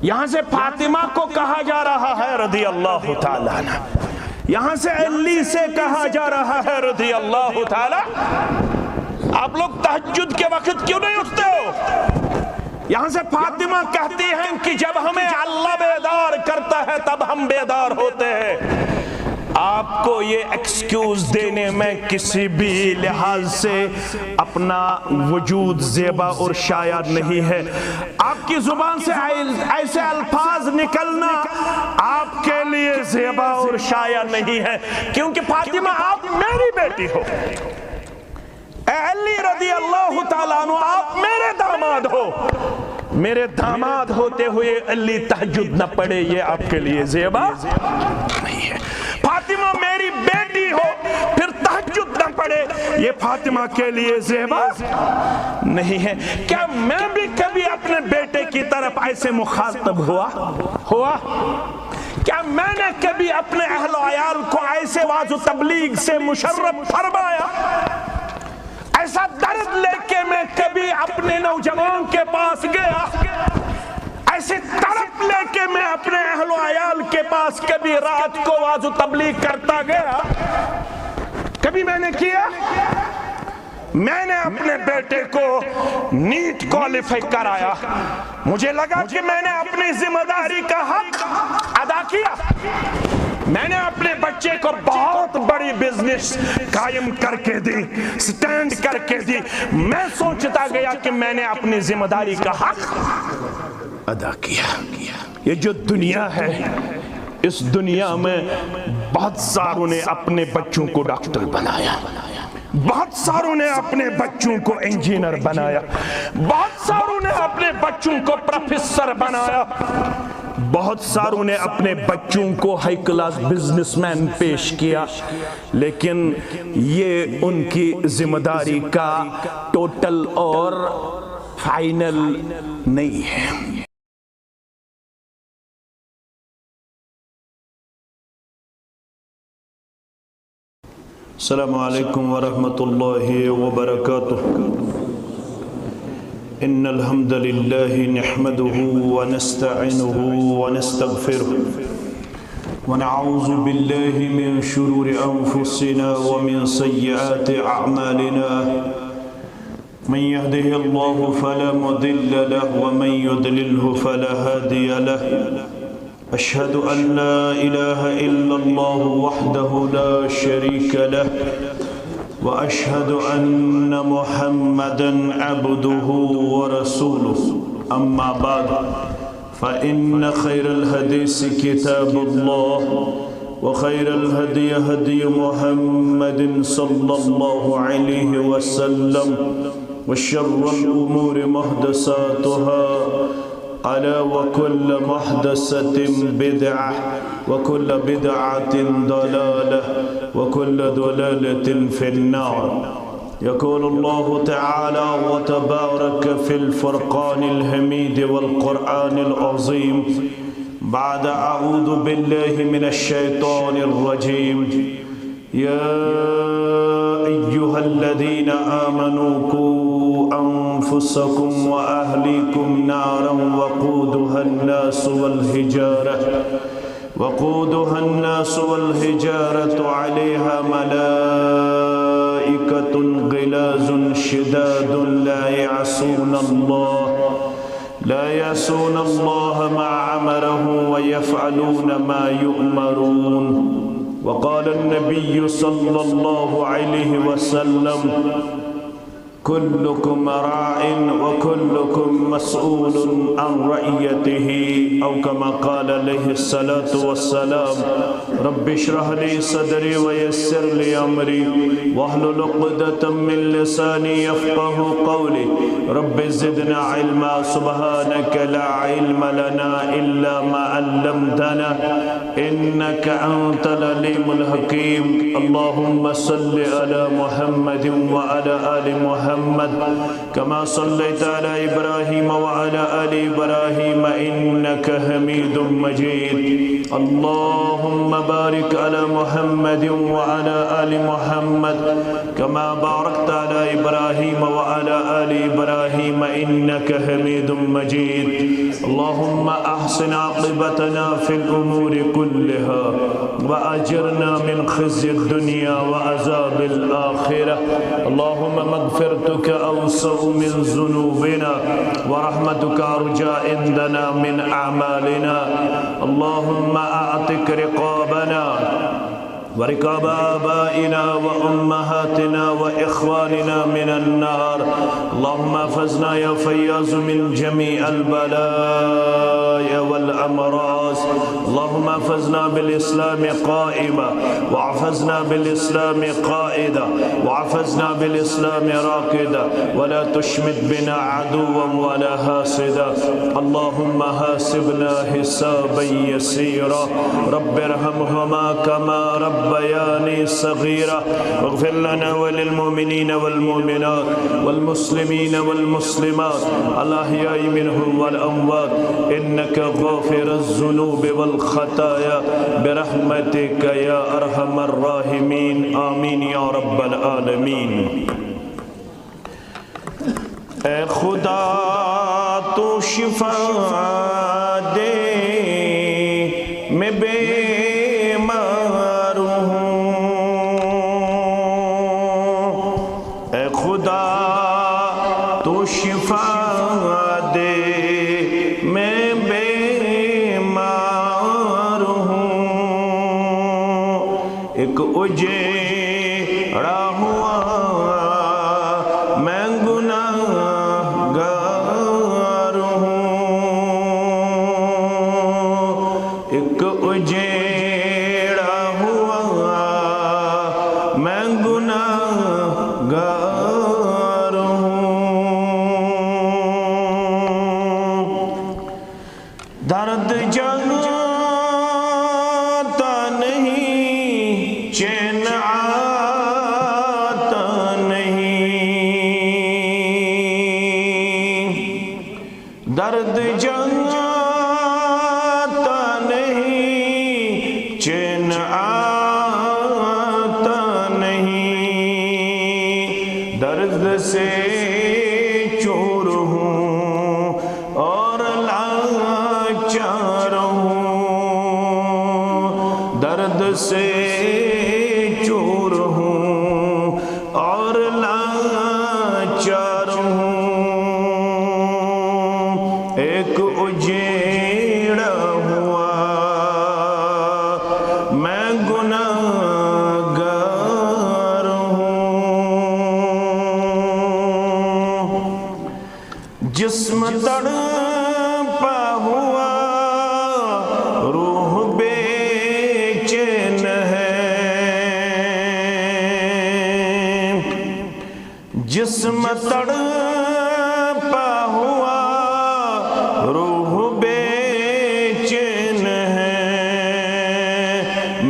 یہاں سے فاطمہ کو کہا جا رہا ہے رضی اللہ تعالیٰ عنہ، یہاں سے علی سے کہا جا رہا ہے رضی اللہ تعالیٰ۔ آپ لوگ تہجد کے وقت کیوں نہیں اٹھتے ہو؟ یہاں سے فاطمہ کہتی ہیں کہ جب ہمیں اللہ بیدار کرتا ہے تب ہم بیدار ہوتے ہیں۔ آپ کو یہ ایکسکیوز دینے میں کسی بھی لحاظ سے اپنا وجود زیبا اور شایع نہیں ہے۔ آپ کی زبان سے ایسے الفاظ نکلنا آپ کے لیے زیبا اور شایع نہیں ہے، کیونکہ فاطمہ آپ میری بیٹی ہو، اے علی رضی اللہ تعالیٰ عنہ آپ میرے داماد ہو۔ میرے داماد ہوتے ہوئے علی تہجد نہ پڑے، یہ آپ کے لیے زیبا نہیں ہے۔ فاطمہ میری بیٹی ہو پھر تہجد نہ پڑے، یہ فاطمہ کے لیے زیبا نہیں ہے۔ کیا میں بھی کبھی اپنے بیٹے کی طرف ایسے مخاطب ہوا؟ کیا میں نے کبھی اپنے اہل و عیال کو ایسے واعظ و تبلیغ سے مشرف فرمایا؟ ایسا درد لے کے میں کبھی اپنے نوجوان کے پاس گیا؟ ایسے تڑپ لے کے میں اپنے اہل و عیال کے پاس کبھی رات کو واعظ و تبلیغ کرتا گیا؟ کبھی میں نے کیا؟ میں نے اپنے بیٹے کو نیٹ کوالیفائی کرایا، مجھے لگا کہ میں نے اپنی ذمہ داری کا حق ادا کیا۔ میں نے اپنے بچے کو بہت بڑی بزنس قائم کر کے دی، سٹینڈ کر کے دی، میں سوچتا گیا کہ میں نے اپنی ذمہ داری کا حق ادا کیا۔ یہ جو دنیا ہے، اس دنیا میں بہت ساروں نے اپنے بچوں کو ڈاکٹر بنایا، بہت ساروں نے اپنے بچوں کو انجینئر بنایا، بہت ساروں نے اپنے بچوں کو پروفیسر بنایا، بہت ساروں نے اپنے بچوں کو ہائی کلاس بزنس مین پیش کیا، لیکن یہ ان کی ذمہ داری کا ٹوٹل اور فائنل نہیں ہے۔ السلام علیکم ورحمۃ اللہ وبرکاتہ۔ ان الحمد للہ نحمده ونستعینه ونستغفره ونعوذ باللہ من شرور انفسنا ومن سیئات اعمالنا، من يهده الله فلا مضل له ومن يضلله فلا هادي له۔ أشهد أن لا إله إلا الله وحده لا شريك له، وأشهد أن محمدًا عبده ورسوله، أما بعد فإن خير الحديث كتاب الله، وخير الهدي هدي محمد صلى الله عليه وسلم، وشر الأمور محدثاتها، ألا وكل محدثة بدعة، وكل بدعة ضلالة، وكل ضلالة في النار۔ يقول الله تعالى وتبارك في الفرقان الحميد والقرآن العظيم بعد أعوذ بالله من الشيطان الرجيم، يا أيها الذين آمنوا قوا أنفسكم وأهليكم نارا وقودها الناس والحجارة عليها ملائكة غلاظ شداد لا يعصون الله ما أمرهم ويفعلون ما يؤمرون۔ وقال النبي صلى الله عليه وسلم، كلكم راع وكلكم مسؤول عن رعيته، أو كما قال عليه الصلاة والسلام۔ رب اشرح لي صدري ويسر لي أمري واحلل عقدة من لساني يفقه قولي، رب زدنا علما، سبحانك لا علم لنا إلا ما علمتنا إنك أنت العليم الحكيم۔ اللهم صل على محمد وعلى آل محمد كما صليت على إبراهيم وعلى آل إبراهيم إنك حميد مجيد۔ اللهم بارك على محمد وعلى آل محمد كما باركت على إبراهيم وعلى آل إبراهيم إنك حميد مجيد۔ اللهم احسن عاقبتنا في الامور كلها واجرنا من خزي الدنيا وعذاب الاخره. اللهم مغفرتك اوسع من ذنوبنا ورحمتك ارجى عندنا من اعمالنا. اللهم اعتق رقابنا ورقاب آبائنا وأمهاتنا وإخواننا من النار. اللهم احفظنا يا فياض من جميع البلايا والأمراض. اللهم احفظنا بالإسلام قائما واحفظنا بالإسلام قائدا واحفظنا بالإسلام راكدا ولا تشمت بنا عدوا ولا حاسدا. اللهم حاسبنا حسابا يسيرا. رب ارحمهما كما ربياني صغيرا. واغفر لنا وللمؤمنين والمؤمنات والمسلمين والمسلمات الأحياء منهم والأموات إنك غافر الذنوب والخطايا برحمتك يا أرحم الراحمين. آمين يا رب العالمين. اے خدا تو شفا دے میں بیمار ہوں. اے خدا تو شفا دے میں بیمار ہوں. ایک اجیڑا ہوا میں گناہگار ہوں. ایک اجیڑا ہوا میں گناہگار ہوں. درد جاتا نہیں چین آتا نہیں. درد جاتا نہیں چین آتا نہیں. درد سے چور ہوں اور لاچار ہوں. درد سے چور ہوں اور لاچار ہوں. ایک اجیڑا ہوا میں گناہگار ہوں. جسم تڑپا ہوا روح بے چین ہے. جسم تڑپا ہوا روح بے چین ہے.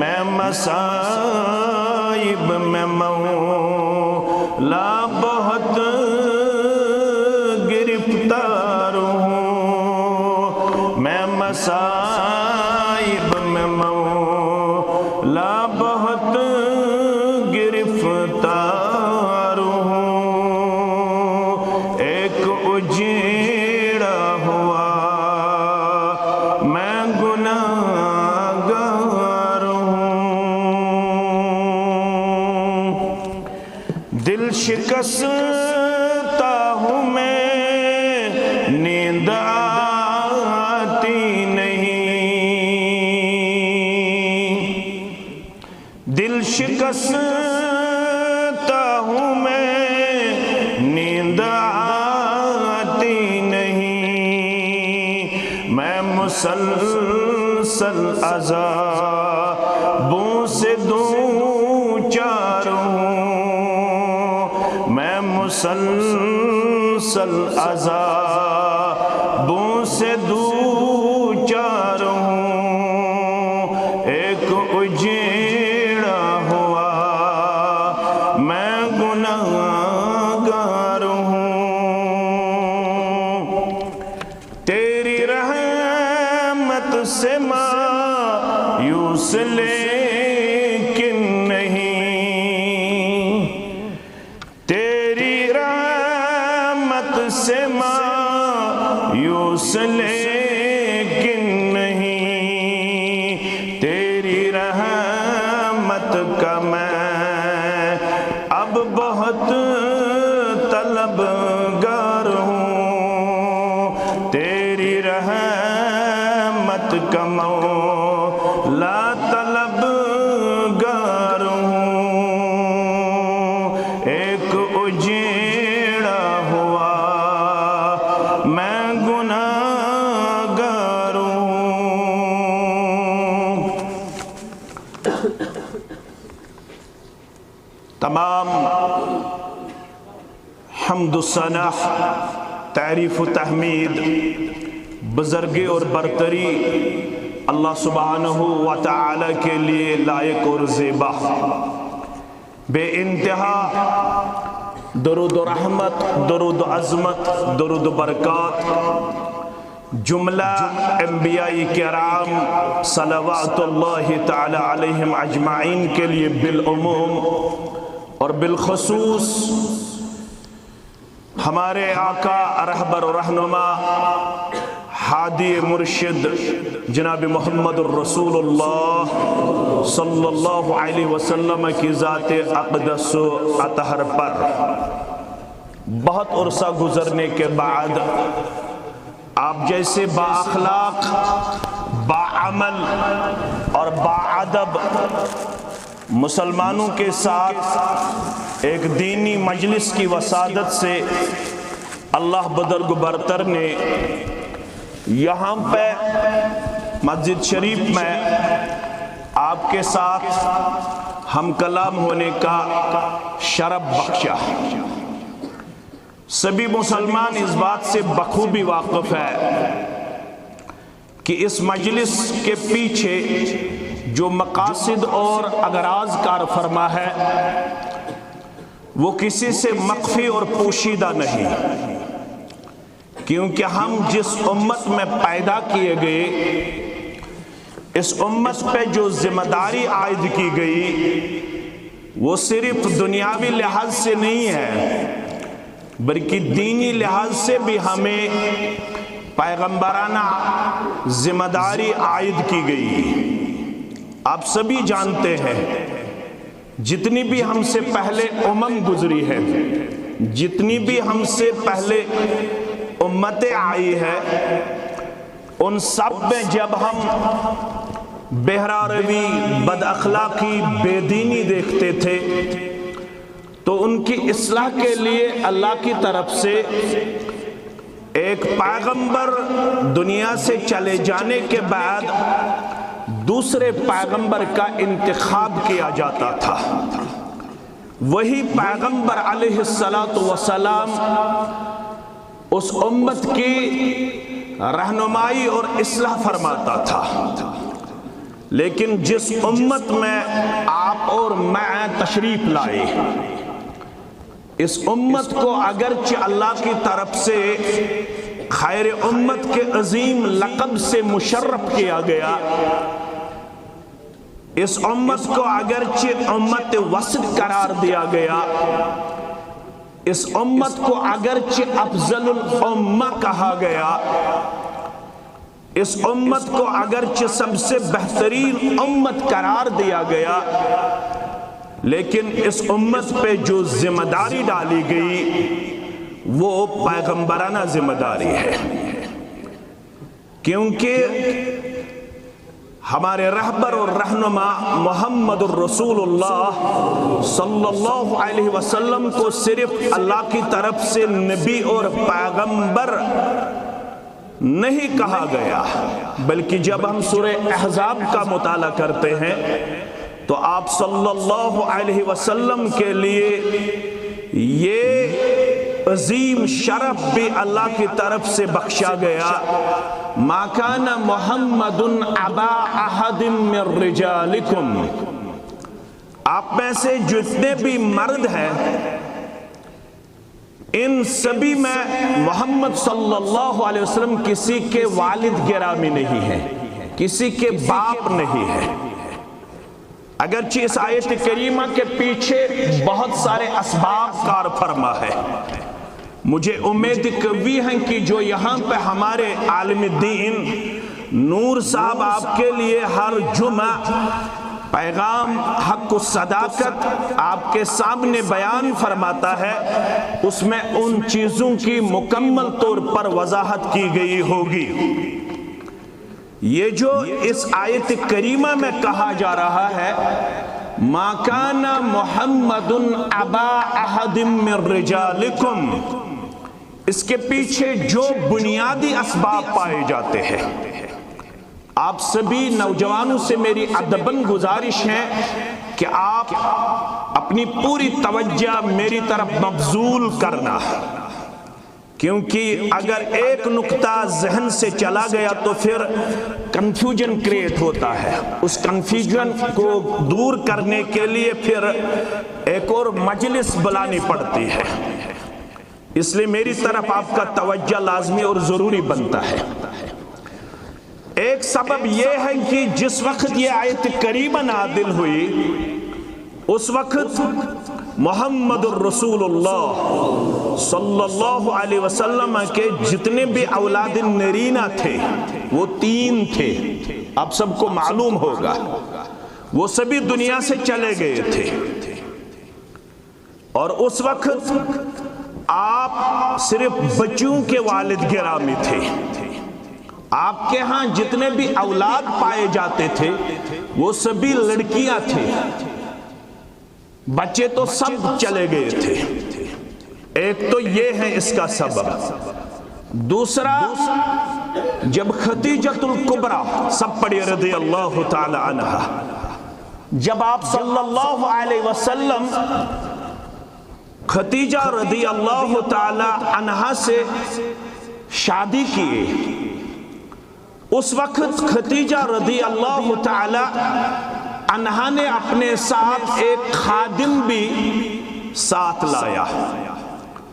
میں مصائب میں مولا بہت گرفتار ہوں. میں مصائب میں مولا بہت گرفتار ہوں. ایک اجیڑا ہوا میں گناہگار ہوں. دل شکستہ ہوں میں نیند آتی نہیں. دل شکستہ ہوں میں نیند آتی نہیں. میں مسلسل عذابوں سے دو چار ہوں. میں مسلسل عذابوں سے دو چار ہوں. ایک اجیڑا ہوا میں گناہگار ہوں. تیری رحمت سے مایوس لیکن نہیں. تیری رحمت سے مایوس لیکن رحمت کا مولا طلبگار ہوں، ایک اجیڑا ہوا میں گناہگار ہوں۔ تمام حمد و ثنا، تعریف و تحمید، بزرگی اور برتری اللہ سبحانہ و تعالی کے لیے لائق اور زیبا، بے انتہا درود و رحمت، درود و عظمت، درود و برکات جملہ انبیاء کرام صلوات اللہ تعالی علیہم اجمعین کے لیے بالعموم اور بالخصوص ہمارے آقا رہبر و رہنما ہادی مرشد جناب محمد الرسول اللہ صلی اللہ علیہ وسلم کی ذات اقدس و اطہر پر بہت عرصہ گزرنے کے بعد آپ جیسے با اخلاق، با عمل اور با ادب مسلمانوں کے ساتھ ایک دینی مجلس کی وسادت سے اللہ بزرگ برتر نے یہاں پہ مسجد شریف میں آپ کے ساتھ ہم کلام ہونے کا شرف بخشا۔ سبھی مسلمان اس بات سے بخوبی واقف ہے کہ اس مجلس کے پیچھے جو مقاصد اور اغراض کار فرما ہے وہ کسی سے مخفی اور پوشیدہ نہیں، کیونکہ ہم جس امت میں پیدا کیے گئے، اس امت پہ جو ذمہ داری عائد کی گئی وہ صرف دنیاوی لحاظ سے نہیں ہے بلکہ دینی لحاظ سے بھی ہمیں پیغمبرانہ ذمہ داری عائد کی گئی۔ آپ سبھی جانتے ہیں جتنی بھی ہم سے پہلے گزری ہے، جتنی بھی ہم سے پہلے امتیں آئی ہے، ان سب میں جب ہم بہرا روی، بد اخلاقی، بے دینی دیکھتے تھے تو ان کی اصلاح کے لیے اللہ کی طرف سے ایک پیغمبر دنیا سے چلے جانے کے بعد دوسرے پیغمبر کا انتخاب کیا جاتا تھا۔ وہی پیغمبر علیہ السلام اس امت کی رہنمائی اور اصلاح فرماتا تھا، لیکن جس امت میں آپ اور میں تشریف لائے، اس امت کو اگرچہ اللہ کی طرف سے خیر امت کے عظیم لقب سے مشرف کیا گیا، اس امت کو اگرچہ امت وسط قرار دیا گیا، اس امت کو اگرچہ افضل الامہ کہا گیا، اس امت کو اگرچہ سب سے بہترین امت قرار دیا گیا، لیکن اس امت پہ جو ذمہ داری ڈالی گئی وہ پیغمبرانہ ذمہ داری ہے، کیونکہ ہمارے رہبر اور رہنما محمد الرسول اللہ صلی اللہ علیہ وسلم کو صرف اللہ کی طرف سے نبی اور پیغمبر نہیں کہا گیا، بلکہ جب ہم سورہ احزاب کا مطالعہ کرتے ہیں تو آپ صلی اللہ علیہ وسلم کے لیے یہ عظیم شرف بھی اللہ کی طرف سے بخشا گیا، ما کان محمد ابا احد من رجالکم، آپ میں سے جتنے بھی مرد ہیں ان سبھی میں محمد صلی اللہ علیہ وسلم کسی کے والد گرامی نہیں ہے، کسی کے باپ نہیں ہے۔ اگرچہ اس آیت کریمہ کے پیچھے بہت سارے اسباب کار فرما ہے، مجھے امید قوی ہے کہ جو یہاں پہ ہمارے عالم دین نور صاحب آپ کے لیے ہر جمعہ پیغام حق و صداقت آپ کے سامنے بیان فرماتا ہے، اس میں ان چیزوں کی مکمل طور پر وضاحت کی گئی ہوگی۔ یہ جو اس آیت کریمہ میں کہا جا رہا ہے ما کان محمد ابا احد من رجالکم، اس کے پیچھے جو بنیادی اسباب پائے جاتے ہیں، آپ سبھی نوجوانوں سے میری ادباً گزارش ہے کہ آپ اپنی پوری توجہ میری طرف مبذول کرنا، کیونکہ اگر ایک نقطہ ذہن سے چلا گیا تو پھر کنفیوژن کریٹ ہوتا ہے۔ اس کنفیوژن کو دور کرنے کے لیے پھر ایک اور مجلس بلانی پڑتی ہے، اس لیے میری طرف آپ کا توجہ لازمی اور ضروری بنتا ہے۔ ایک سبب یہ ہے کہ جس وقت یہ آیت کریمہ نازل ہوئی اس وقت محمد الرسول اللہ صلی اللہ علیہ وسلم کے جتنے بھی اولاد نرینہ تھے وہ 3 تھے، آپ سب کو معلوم ہوگا، وہ سبھی دنیا سے چلے گئے تھے، اور اس وقت آپ صرف بچوں کے والد گرامی تھے۔ آپ کے ہاں جتنے بھی اولاد پائے جاتے تھے وہ سبھی لڑکیاں تھے، بچے تو سب چلے گئے تھے۔ ایک تو یہ ہے اس کا سبب۔ دوسرا، جب خدیجۃ الکبریٰ، سب پڑھی رضی اللہ تعالی عنہا، جب آپ صلی اللہ علیہ وسلم خدیجہ رضی اللہ تعالی عنہا سے شادی کیے، اس وقت خدیجہ رضی اللہ تعالی عنہا نے اپنے ساتھ ایک خادم بھی ساتھ لایا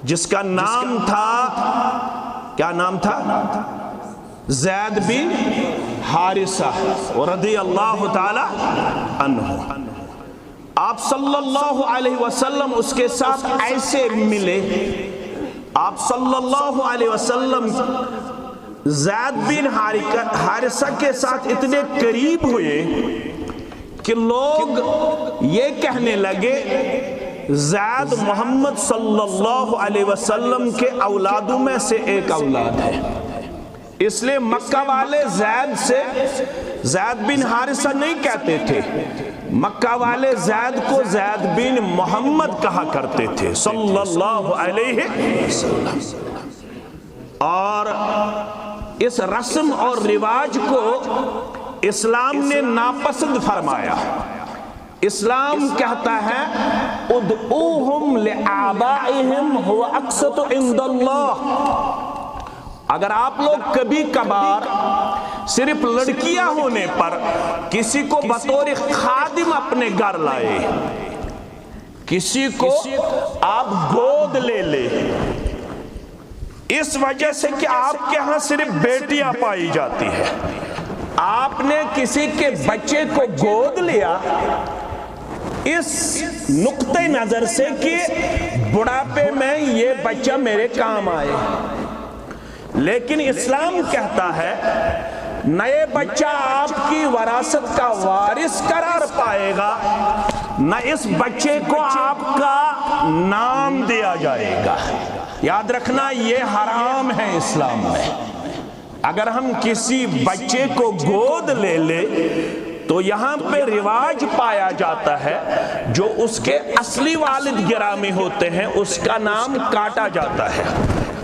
جس کا نام تھا، کیا نام تھا؟ زید بن حارثہ رضی اللہ تعالی عنہ۔ آپ صلی اللہ علیہ وسلم اس کے ساتھ ایسے ملے، آپ صلی اللہ علیہ وسلم زید بن حارثہ کے ساتھ اتنے قریب ہوئے کہ لوگ یہ کہنے لگے زید محمد صلی اللہ علیہ وسلم کے اولادوں میں سے ایک اولاد ہے، اس لیے مکہ والے زید سے زید بن حارثہ نہیں کہتے تھے، مکہ والے زید کو زید بن محمد کہا کرتے تھے صلی اللہ علیہ وسلم۔ اور اس رسم اور رواج کو اسلام نے ناپسند فرمایا۔ اسلام کہتا ہے ادعوہم لآبائہم هو اقسط عند اللہ۔ اگر آپ لوگ کبھی کبھار صرف لڑکیاں ہونے پر کسی کو بطور خادم اپنے گھر لائے، کسی کو آپ گود لے لے، اس وجہ سے کہ آپ کے ہاں صرف بیٹیاں پائی جاتی ہیں، آپ نے کسی کے بچے کو گود لیا اس نقطہ نظر سے کہ بڑھاپے میں یہ بچہ میرے کام آئے، لیکن اسلام کہتا ہے نئے بچہ آپ کی وراثت کا وارث قرار پائے گا، نہ اس بچے کو آپ کا نام دیا جائے گا۔ یاد رکھنا یہ حرام ہے اسلام میں۔ اگر ہم کسی بچے کو گود لے لے تو یہاں پہ رواج پایا جاتا ہے جو اس کے اصلی والد گرامی ہوتے ہیں اس کا نام کاٹا جاتا ہے،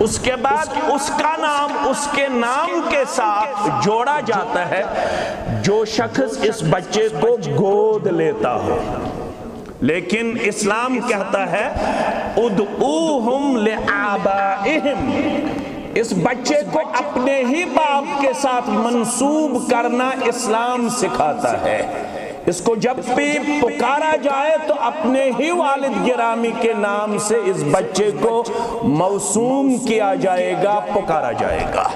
اس کے بعد اس کا نام اس کے نام کے ساتھ جوڑا جاتا ہے جو شخص اس بچے کو گود لیتا ہو۔ لیکن اسلام کہتا ہے ادعوہم لآبائہم، اس بچے کو اپنے ہی باپ کے ساتھ منسوب کرنا اسلام سکھاتا ہے۔ اس کو جب بھی پکارا جائے تو اپنے ہی والد گرامی کے نام سے اس بچے کو موسوم کیا جائے گا، پکارا جائے گا۔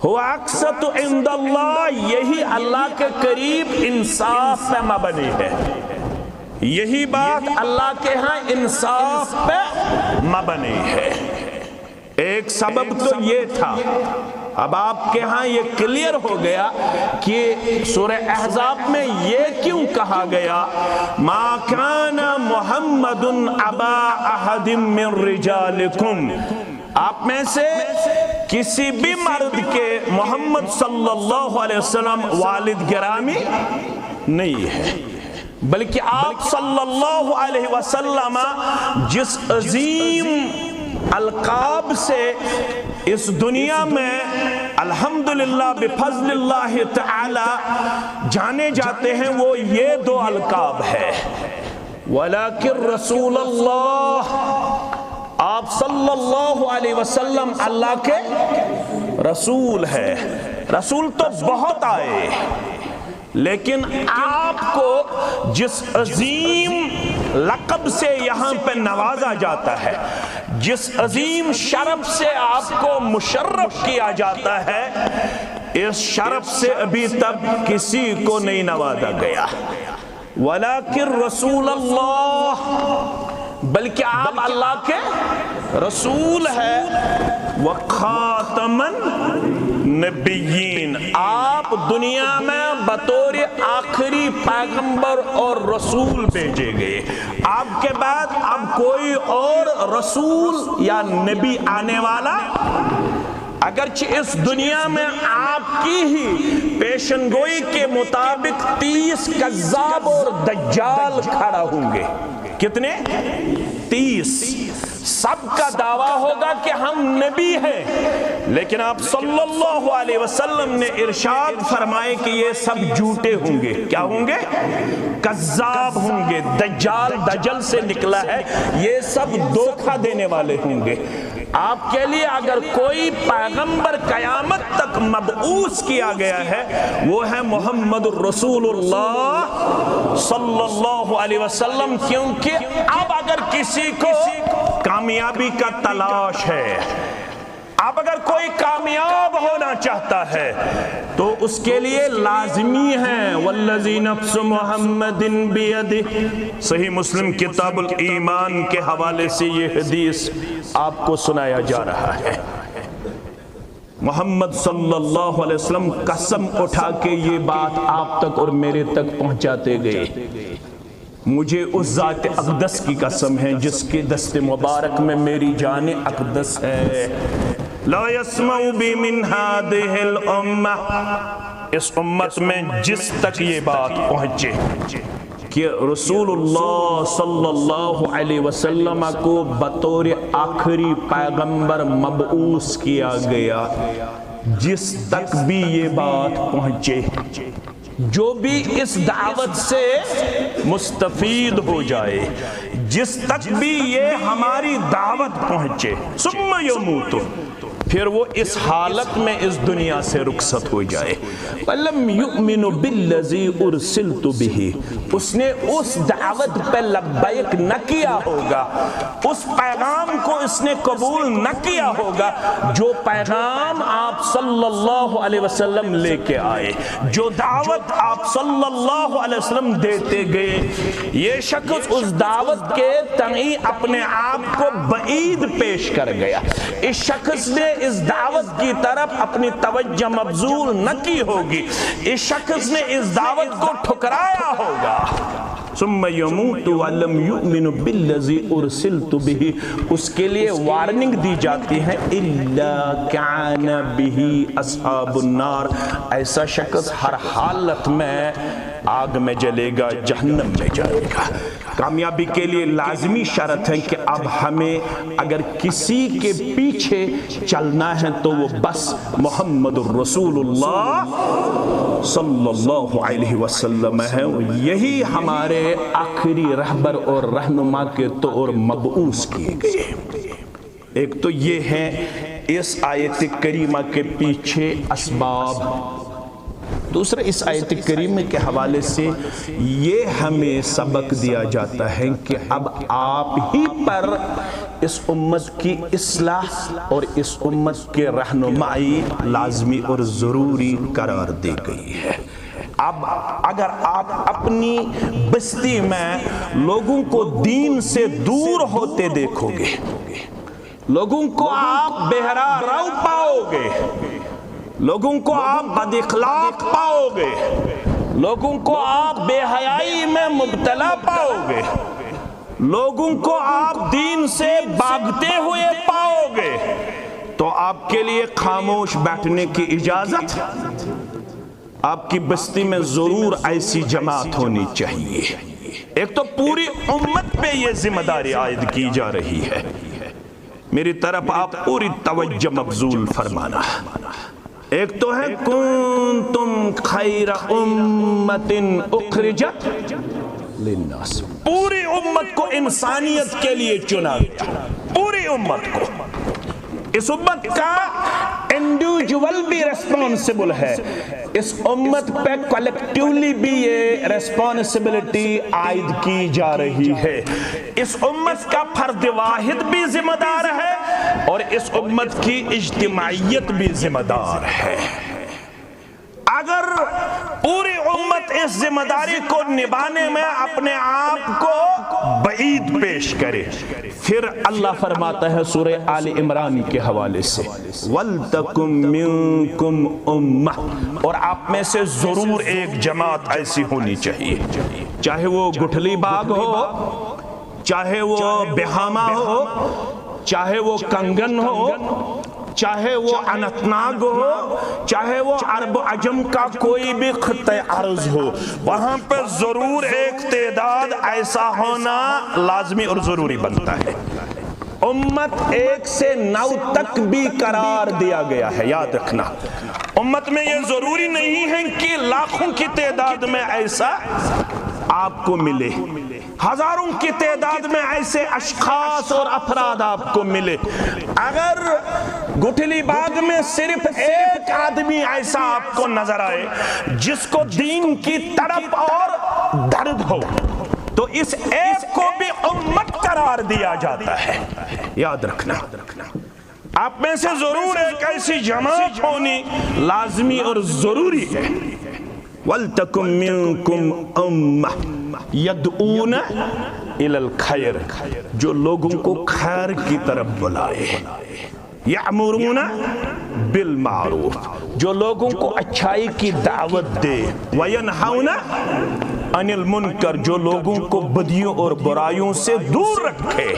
هو اقسط عند اللہ، یہی اللہ کے قریب انصاف پہ مبنی ہے، یہی بات اللہ کے ہاں انصاف پہ مبنی ہے۔ ایک سبب تو یہ تھا، اب آپ کے ہاں یہ کلیئر ہو گیا کہ سورہ احزاب میں یہ کیوں کہا گیا ما کان محمد ابا احد من رجالکم، آپ میں سے کسی بھی مرد کے محمد صلی اللہ علیہ وسلم والد گرامی نہیں ہے، بلکہ آپ صلی اللہ علیہ وسلم جس عظیم القاب سے اس دنیا میں الحمدللہ بفضل اللہ تعالی جانے جاتے ہیں وہ یہ دو القاب ہے، ولیکن رسول اللہ، آپ صلی اللہ علیہ وسلم اللہ کے رسول ہے۔ رسول تو بہت آئے، لیکن آپ کو جس عظیم لقب سے یہاں پہ نوازا جاتا ہے، جس عظیم شرف سے آپ کو مشرف کیا جاتا ہے، اس شرف سے ابھی تک کسی کو نہیں نوازا گیا۔ ولیکن رسول اللہ، بلکہ آپ اللہ کے رسول ہے، وخاتم النبیین، آپ دنیا میں بطور آخری پیغمبر اور رسول بھیجے گئے۔ آپ کے بعد اب کوئی اور رسول یا نبی آنے والا، اگرچہ اس دنیا میں آپ کی ہی پیشن گوئی کے مطابق 30 کذاب اور دجال کھڑا ہوں گے۔ کتنے؟ 30۔ سب کا دعویٰ ہوگا کہ ہم نبی ہیں، لیکن آپ صلی اللہ علیہ وسلم نے ارشاد فرمائے کہ یہ سب جھوٹے ہوں گے۔ کیا ہوں گے؟ کذاب ہوں گے۔ دجال دجل سے نکلا ہے، یہ سب دھوکہ دینے والے ہوں گے۔ آپ کے لیے اگر کوئی پیغمبر قیامت تک مبعوث کیا گیا ہے، وہ ہے محمد الرسول اللہ صلی اللہ علیہ وسلم، کیونکہ اب اگر کسی کو کامیابی کا تلاش ہے، اب اگر کوئی کامیاب ہونا چاہتا ہے تو اس کے لیے لازمی ہے، والذی نفس محمد بیدہ، صحیح مسلم کتاب الایمان کے حوالے سے یہ حدیث آپ کو سنایا جا رہا ہے۔ محمد صلی اللہ علیہ وسلم قسم اٹھا کے یہ بات آپ تک اور میرے تک پہنچاتے گئے، مجھے اس ذات اقدس کی قسم ہے جس کے دست مبارک میں میری جان اقدس ہے، لا يسمع بی من هذه الامہ، اس امت میں جس تک یہ بات پہنچے کہ رسول اللہ صلی اللہ علیہ وسلم کو بطور آخری پیغمبر مبعوث کیا گیا، جس تک بھی یہ بات پہنچے، جو بھی اس دعوت سے مستفید ہو جائے، جس تک بھی یہ ہماری دعوت پہنچے، ثم یموت، پھر وہ اس حالت میں اس دنیا سے رخصت ہو جائے، وَلَمْ يُؤْمِنُ بِالَّذِي أُرْسِلْتُ بِهِ، اس نے اس دعوت پہ لبیک نہ کیا ہوگا، اس پیغام کو اس نے قبول نہ کیا ہوگا جو پیغام آپ صلی اللہ علیہ وسلم لے کے آئے، جو دعوت آپ صلی اللہ علیہ وسلم دیتے گئے، یہ شخص اس دعوت کے تئیں اپنے آپ کو بعید پیش کر گیا، اس شخص نے اس دعوت کی طرف اپنی توجہ مبذول نہ کی ہوگی، اس شخص نے اس دعوت کو ٹھکرایا ہوگا، ثم يموت ولم يؤمن بالذي ارسلت به، اس کے لیے وارننگ دی جاتی ہے، الا كان به اصحاب النار، ایسا شخص ہر حالت میں آگ میں جلے گا، جہنم میں جائے گا۔ کامیابی کے لیے لازمی شرط ہے کہ اب ہمیں اگر کسی کے پیچھے چلنا ہے تو وہ بس محمد الرسول اللہ صلی اللہ علیہ وسلم ہے، یہی ہمارے آخری رہبر اور رہنما کے طور مبعوث کیے گئے۔ ایک تو یہ ہے اس آیت کریمہ کے پیچھے اسباب، دوسرا اس آیت کریمہ کے حوالے سے یہ ہمیں سبق دیا جاتا ہے کہ اب آپ ہی پر اس امت کی اصلاح اور اس امت کے رہنمائی لازمی اور ضروری قرار دی گئی ہے۔ اب اگر آپ اپنی بستی میں لوگوں کو دین سے دور ہوتے دیکھو گے، لوگوں کو آپ بہرا رو پاؤ گے، لوگوں کو آپ بد اخلاق پاؤ گے، لوگوں کو آپ بے حیائی میں مبتلا پاؤ گے، لوگوں کو آپ دین سے بھاگتے ہوئے پاؤ گے، تو آپ کے لیے خاموش بیٹھنے کی اجازت؟ آپ کی بستی میں ضرور ایسی جماعت ہونی چاہیے۔ ایک تو پوری امت پہ یہ ذمہ داری عائد کی جا رہی ہے، میری طرف آپ پوری توجہ مبذول فرمانا۔ ایک تو ہے کنتم خیر امت اخرجت للناس، پوری امت کو انسانیت کے لیے چنا گیا، پوری امت کو۔ اس امت کا انڈیویجول بھی ریسپانسبل ہے، اس امت پہ کلیکٹیولی بھی یہ ریسپانسبلٹی عائد کی جا رہی ہے۔ اس امت کا فرد واحد بھی ذمہ دار ہے اور اس امت کی اجتماعیت بھی ذمہ دار ہے۔ اگر پوری امت اس ذمہ داری کو نبھانے میں اپنے آپ کو بعید پیش کرے، پھر اللہ فرماتا ہے سورہ آل عمران کے حوالے سے وَلْتَكُمْ مِنْكُمْ أُمَّةٌ، اور آپ میں سے ضرور ایک جماعت ایسی ہونی چاہیے، چاہے وہ گٹھلی باغ ہو، چاہے وہ بہامہ ہو، چاہے وہ کنگن ہو، چاہے وہ اننت ناگ ہو، چاہے وہ عرب و عجم کا کوئی بھی خطہ عرض ہو، وہاں پہ ضرور ایک تعداد ایسا ہونا لازمی اور ضروری بنتا ہے۔ امت 1 سے 9 تک بھی قرار دیا گیا ہے، یاد رکھنا۔ امت میں یہ ضروری نہیں ہے کہ لاکھوں کی تعداد میں ایسا آپ کو ملے، ہزاروں کی تعداد میں ایسے اشخاص اور افراد آپ کو ملے۔ اگر گٹھلی باغ میں صرف ایک آدمی ایسا آپ کو نظر آئے جس کو دین کی تڑپ اور درد ہو، تو اس ایک کو بھی امت قرار دیا جاتا ہے، یاد رکھنا۔ آپ میں سے ضرور ایک ایسی جماعت ہونی لازمی اور ضروری ہے۔ وَلْتَكُمْ مِنْكُمْ أُمَّةٌ يَدْعُونَ إِلَى الْخَيْرِ، جو لوگوں کو خیر کی طرف بلائے، یأمرون بالمعروف، جو لوگوں کو اچھائی کی دعوت دے، وینہون عن المنکر، جو لوگوں کو بدیوں اور برائیوں سے دور رکھے۔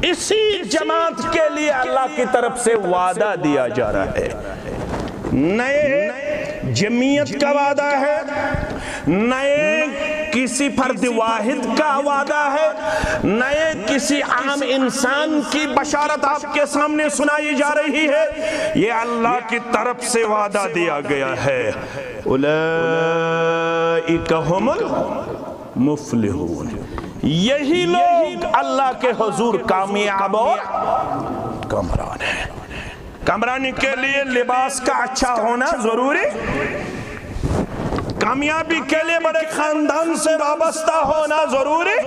اسی جماعت کے لیے اللہ کی طرف سے وعدہ دیا جا رہا ہے، نئے جمعیت کا وعدہ ہے، نئے کسی فرد واحد کا وعدہ ہے، نئے کسی عام انسان کی بشارت آپ کے سامنے سنائی جا رہی ہے، یہ اللہ کی طرف سے وعدہ دیا گیا ہے۔ اولئک هم المفلحون، یہی لوگ اللہ کے حضور کامیاب اور کامران ہیں۔ کامرانی کے لیے لباس کا اچھا ہونا ضروری، کامیابی کے لیے بڑے خاندان سے وابستہ ہونا ضروری،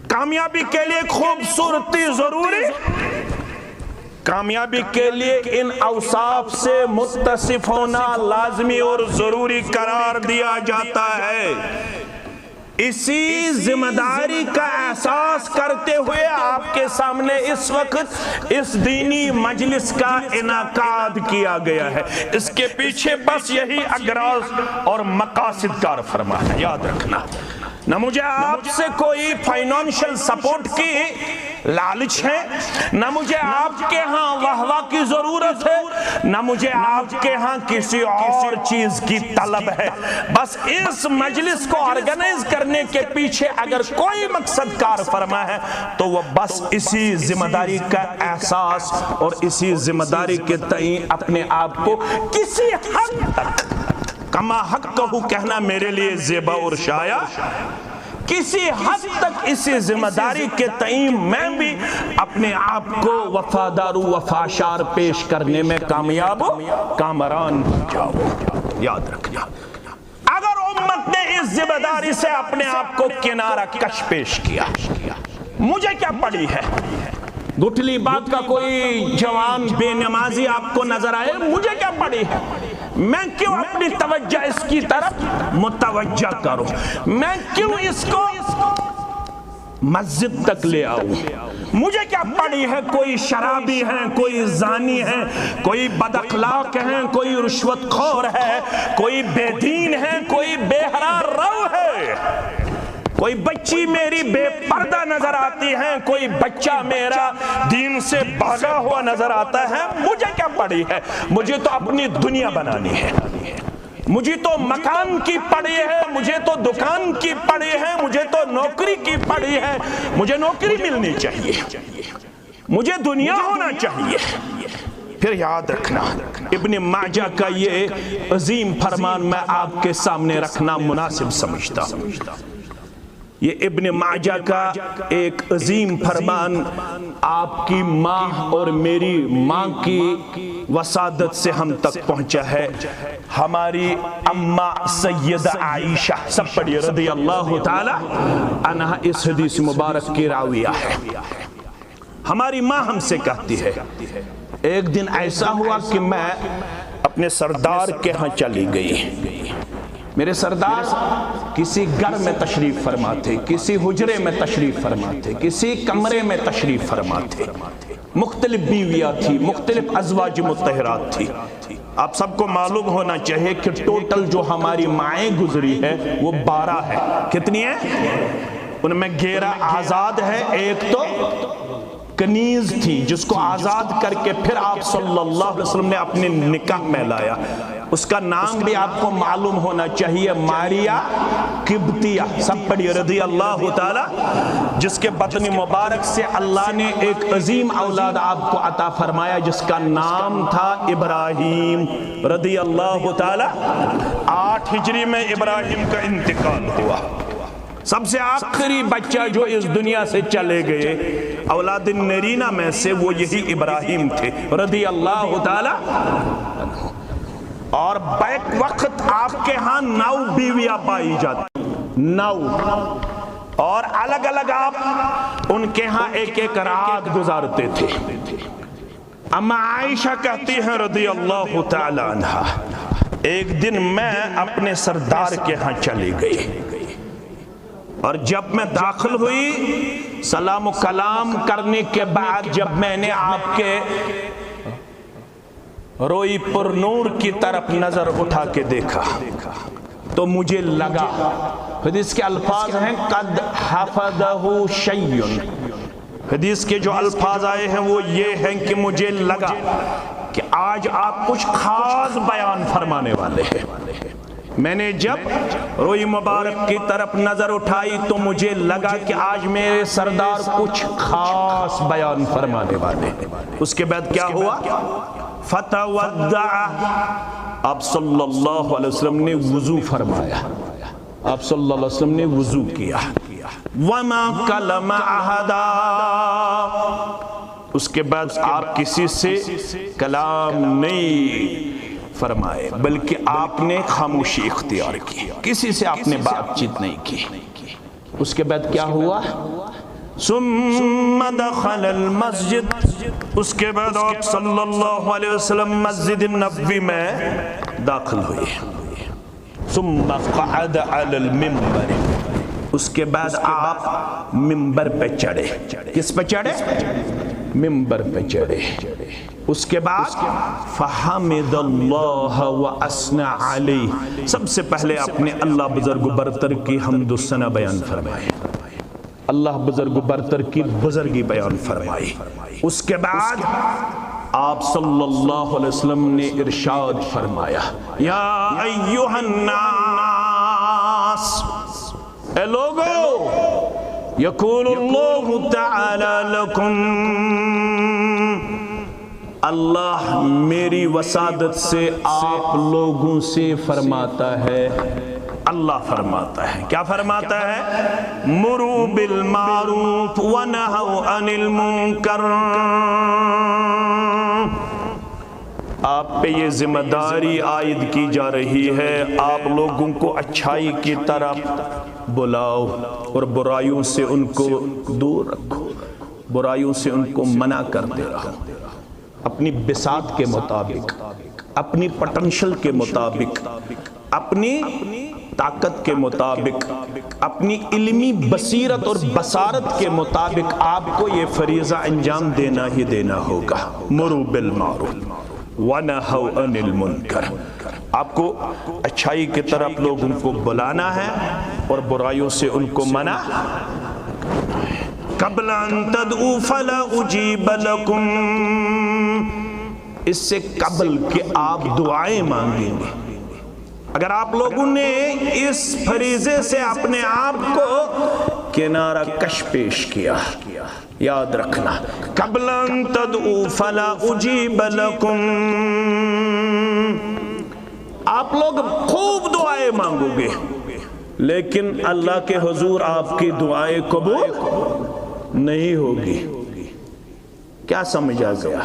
کامیابی کے لیے خوبصورتی ضروری، کامیابی کے لیے ان اوصاف سے متصف ہونا لازمی اور ضروری قرار دیا جاتا ہے۔ اسی ذمہ داری کا احساس کرتے ہوئے آپ کے سامنے اس وقت اس دینی مجلس کا انعقاد کیا گیا ہے۔ اس کے پیچھے بس یہی اغراض اور مقاصد کار فرما ہے، یاد رکھنا۔ نہ مجھے آپ سے کوئی فائنانشل سپورٹ کی لالچ ہے، نہ مجھے آپ کے ہاں واہ واہ کی ضرورت ہے، نہ مجھے آپ کے ہاں کسی اور چیز کی طلب ہے۔ بس اس مجلس کو آرگنائز کرنے کے پیچھے اگر کوئی مقصد کار فرما ہے تو وہ بس اسی ذمہ داری کا احساس اور اسی ذمہ داری کے تئیں اپنے آپ کو کسی حد تک کما حق کہو کہنا میرے لیے زیبا اور شایع، کسی حد تک اسی ذمہ داری کے تئیں میں بھی اپنے آپ کو وفادار و وفاشار پیش کرنے میں کامیاب کامران جاؤں، یاد رکھنا۔ اگر امت نے اس ذمہ داری سے اپنے آپ کو کنارہ کش پیش کیا، مجھے کیا پڑی ہے؟ گٹھلی باغ کا کوئی جوان بے نمازی آپ کو نظر آئے، مجھے کیا پڑی ہے؟ میں کیوں اپنی توجہ اس کی طرف متوجہ کروں؟ میں کیوں اس کو مسجد تک لے آؤں؟ مجھے کیا پڑی ہے؟ کوئی شرابی ہیں، کوئی زانی ہیں، کوئی بد اخلاق ہیں، کوئی رشوت خور ہے، کوئی بے دین ہے، کوئی بے حرار رو ہے۔ کوئی بچی میری بے پردہ نظر آتی ہے، کوئی بچہ میرا دین سے بھاگا ہوا نظر آتا ہے، مجھے کیا پڑی ہے؟ مجھے تو اپنی دنیا بنانی ہے، مجھے تو مکان کی پڑی ہے، مجھے تو دکان کی پڑی ہے، مجھے تو نوکری کی پڑی ہے، مجھے نوکری ملنی چاہیے، مجھے دنیا ہونا چاہیے۔ پھر یاد رکھنا ابن ماجہ کا یہ عظیم فرمان میں آپ کے سامنے رکھنا مناسب سمجھتا ہوں۔ یہ ابن ماجہ کا ایک عظیم فرمان آپ کی ماں اور میری ماں کی وسادت سے ہم تک پہنچا ہے۔ ہماری اماں سیدہ عائشہ سب پڑھی رضی اللہ تعالی عنہا اس حدیث مبارک کی راویہ ہے۔ ہماری ماں ہم سے کہتی ہے ایک دن ایسا ہوا کہ میں اپنے سردار کے ہاں چلی گئی۔ میرے سردار کسی گھر میں تشریف فرما تھے، کسی حجرے میں تشریف فرما تھے، کسی کمرے میں تشریف فرما تھے۔ مختلف بیویاں تھی، مختلف ازواج مطہرات تھی۔ آپ سب کو معلوم ہونا چاہیے کہ ٹوٹل جو ہماری مائیں گزری ہے وہ 12 ہے۔ کتنی ہے؟ ان میں 11 آزاد ہے، ایک تو کنیز تھی جس کو آزاد کر کے پھر آپ صلی اللہ علیہ وسلم نے اپنے نکاح میں لایا۔ اس کا نام بھی آپ کو معلوم ہونا چاہیے، ماریہ قبطیہ سب پڑھی رضی اللہ تعالی، جس کے بطن مبارک سے اللہ نے ایک عظیم اولاد آپ کو عطا فرمایا جس کا نام تھا ابراہیم رضی اللہ تعالی۔ 8 ہجری میں ابراہیم کا انتقال ہوا۔ سب سے آخری بچہ جو اس دنیا سے چلے گئے اولاد نرینہ میں سے وہ یہی ابراہیم تھے رضی اللہ تعالی۔ اور بیک وقت آپ کے ہاں 9 بیویاں پائی جاتی، 9، اور الگ الگ آپ ان کے ہاں ایک ایک رات گزارتے تھے۔ اما عائشہ کہتی ہیں رضی اللہ تعالی عنہا ایک دن میں اپنے سردار کے ہاں چلی گئی، اور جب میں داخل ہوئی سلام و کلام کرنے کے بعد جب میں نے آپ کے روئی پر نور کی طرف نظر اٹھا کے دیکھا تو مجھے لگا، حدیث کے الفاظ ہیں قد حفظہ شیء، حدیث کے جو الفاظ آئے ہیں وہ یہ ہیں کہ مجھے لگا کہ آج آپ کچھ خاص بیان فرمانے والے ہیں۔ میں نے جب روئی مبارک کی طرف نظر اٹھائی تو مجھے لگا کہ آج میرے سردار کچھ خاص بیان فرمانے والے ہیں۔ اس کے بعد کیا ہوا؟ فتودع، آپ صلی اللہ علیہ وسلم نے وضو فرمایا، آپ صلی اللہ علیہ وسلم نے وضو کیا۔ وما کلم احدا، اس کے بعد آپ کسی سے کلام نہیں فرمائے بلکہ آپ نے خاموشی اختیار کی، کسی سے آپ نے بات چیت نہیں کی۔ اس کے بعد کیا ہوا؟ ثم دخل المسجد، اس کے بعد آپ صلی اللہ علیہ وسلم مسجد نبوی میں داخل ہوئے۔ ثم قعد علی المنبر، اس کے بعد آپ منبر پہ چڑھے۔ کس پہ چڑھے؟ منبر پہ چڑھے۔ اس کے بعد فحمد اللہ واثنى علیہ، سب سے پہلے اپنے اللہ بزرگ برتر کی حمد و ثنا بیان فرمائے، اللہ بزرگ برتر کی بزرگی بیان فرمائی۔ اس کے بعد آپ صلی اللہ علیہ وسلم نے ارشاد فرمایا یا ایھا الناس، اے لوگو، یقول اللہ تعالی لکم، اللہ میری وسادت سے آپ لوگوں سے فرماتا ہے، اللہ فرماتا ہے، کیا فرماتا ہے؟ مروا بالمعروف ونہوا عن المنکر، آپ پہ یہ ذمہ داری عائد کی جا رہی ہے، آپ لوگوں کو اچھائی کی طرف بلاؤ اور برائیوں سے ان کو دور رکھو، برائیوں سے ان کو منع کرتے رہو، اپنی بساط کے مطابق، اپنی پوٹینشل کے مطابق، اپنی طاقت کے مطابق، اپنی علمی بصیرت اور بصارت کے مطابق آپ کو یہ فریضہ انجام دینا ہی دینا ہوگا۔ مروا بالمعروف ونہوا عن المنکر، آپ کو اچھائی کی طرف لوگ ان کو بلانا ہے اور برائیوں سے ان کو منع قبل ان تدعوا فلا اجیب لکم، اس سے قبل کہ آپ دعائیں مانگیں گے۔ اگر آپ لوگوں نے اس فریضے سے اپنے آپ کو کنارہ کش پیش کیا، یاد رکھنا قبل ان تدعوا فلا اجیب لکم، آپ لوگ خوب دعائیں مانگو گے لیکن اللہ کے حضور آپ کی دعائیں قبول نہیں ہوگی۔ کیا سمجھا گیا؟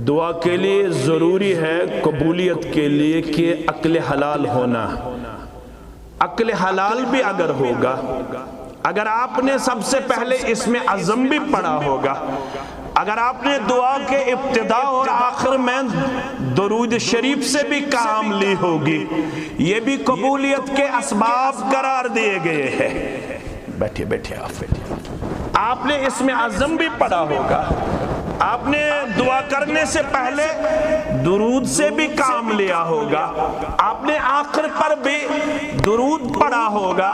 دعا کے لیے ضروری ہے قبولیت کے لیے کہ عقل حلال ہونا۔ عقل حلال بھی اگر ہوگا، اگر آپ نے سب سے پہلے اس میں عزم بھی پڑھا ہوگا، اگر آپ نے دعا کے ابتدا اور آخر میں درود شریف سے بھی کام لی ہوگی، یہ بھی قبولیت کے اسباب قرار دیے گئے ہیں۔ بیٹھے بیٹھے آپ نے اس میں عزم بھی پڑھا ہوگا، آپ نے دعا کرنے سے پہلے درود سے بھی کام لیا ہوگا، آپ نے آخر پر بھی درود پڑھا ہوگا،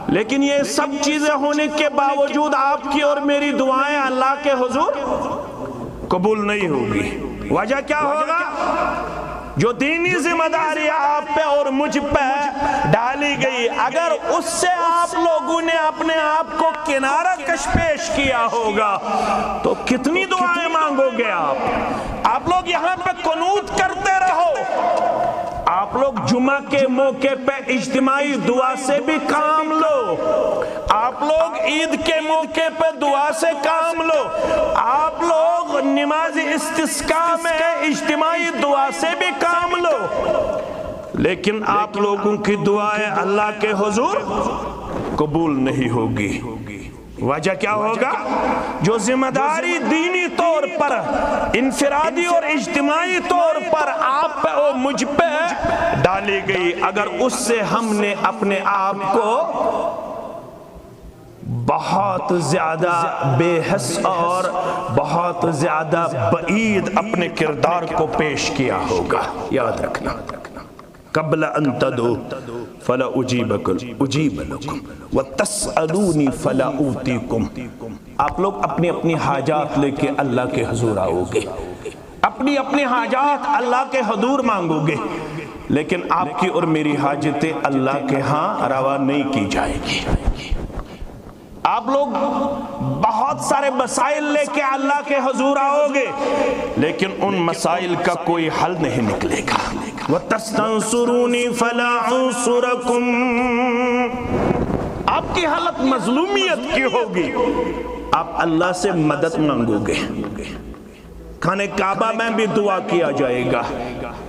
لیکن یہ سب چیزیں ہونے کے باوجود آپ کی اور میری دعائیں اللہ کے حضور قبول نہیں ہوگی۔ وجہ کیا ہوگا؟ جو دینی ذمہ داری آپ پہ اور مجھ پہ ڈالی گئی، اگر اس سے آپ لوگوں نے اپنے آپ کو کنارہ کش پیش کیا ہوگا تو کتنی دعائیں مانگو گے آپ لوگ یہاں پہ قنوت کرتے رہو، آپ لوگ جمعہ کے موقع پہ اجتماعی دعا سے بھی کام لو، آپ لوگ عید کے موقع پہ دعا سے کام لو، آپ لوگ نماز استسقاء میں اجتماعی دعا سے بھی کام لو، لیکن آپ لوگوں کی دعائیں اللہ کے حضور قبول نہیں ہوگی۔ وجہ کیا ہوگا؟ جو ذمہ داری دینی طور پر، انفرادی اور اجتماعی طور پر آپ پہ اور مجھ پہ ڈالی گئی، اگر اس سے ہم نے اپنے آپ کو بہت زیادہ بے حس اور بہت زیادہ بعید اپنے کردار کو پیش کیا ہوگا، یاد رکھنا قبل ان تدعوا فلا اجیب لکم وتسألونی فلا اوتیکم۔ آپ لوگ اپنی اپنی حاجات لے کے اللہ کے حضور آؤ گے، اپنی اپنی حاجات اللہ کے حضور مانگو گے، لیکن آپ کی اور میری حاجتیں اللہ کے ہاں روا نہیں کی جائے گی۔ آپ لوگ بہت سارے مسائل لے کے اللہ کے حضور آؤ گے، لیکن ان مسائل کا کوئی حل نہیں نکلے گا۔ وَتَسْتَنْصُرُونِي فَلَا أَنْصُرَكُمْ، آپ کی حالت مظلومیت کی ہوگی، آپ اللہ سے مدد مانگو گے، خانہ کعبہ میں بھی دعا کیا جائے گا،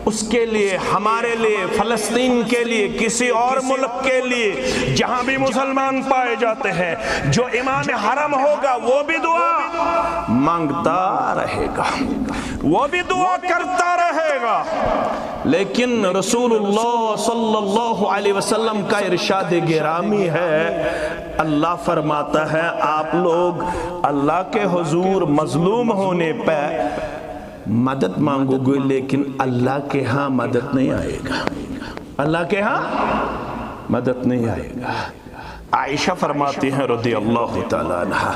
اس کے لیے، ہمارے لیے، فلسطین کے لیے، کسی اور ملک کے لیے، جہاں بھی مسلمان پائے جاتے ہیں، جو امام حرم ہوگا وہ بھی دعا مانگتا رہے گا، وہ بھی دعا کرتا رہے گا، لیکن رسول اللہ صلی اللہ علیہ وسلم کا ارشاد گرامی ہے، اللہ فرماتا ہے آپ لوگ اللہ کے حضور مظلوم ہونے پہ مدد مانگو گے، لیکن اللہ کے ہاں مدد نہیں آئے گا، اللہ کے ہاں مدد نہیں آئے گا۔ عائشہ فرماتی ہیں رضی اللہ تعالیٰ عنہ،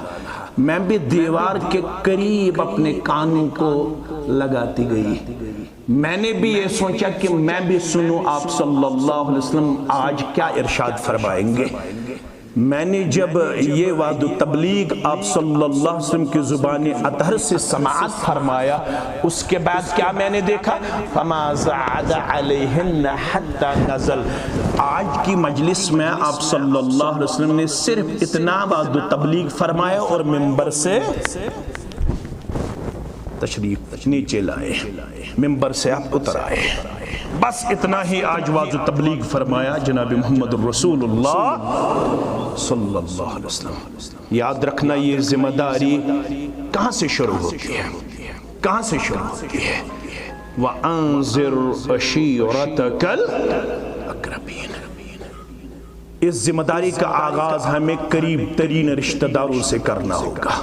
میں بھی دیوار کے قریب اپنے کانوں کو لگاتی گئی، میں نے بھی یہ سوچا کہ میں بھی سنوں آپ صلی اللہ علیہ وسلم آج کیا ارشاد فرمائیں گے۔ میں نے جب یہ وعد تبلیغ آپ صلی اللہ علیہ وسلم کی زبان اطہر سے سماعت فرمایا، اس کے بعد کیا میں نے دیکھا؟ فَمَا زَعَدَ عَلَيْهِنَّ حَتَّى نَزَلْ، آج کی مجلس میں آپ صلی اللہ علیہ وسلم نے صرف اتنا وعد تبلیغ فرمایا اور منبر سے تشریف نیچے لائے، منبر سے آپ اتر آئے، بس اتنا ہی آج وعظ تبلیغ فرمایا جناب محمد رسول اللہ صلی اللہ علیہ وسلم۔ یاد رکھنا یہ ذمہ داری کہاں سے شروع ہوتی ہے؟ کہاں سے شروع ہوتی ہے؟ وَأَنذِرْ عَشِيرَتَكَ الْأَقْرَبِينَ، اس ذمہ داری کا آغاز ہمیں قریب ترین رشتہ داروں سے کرنا ہوگا۔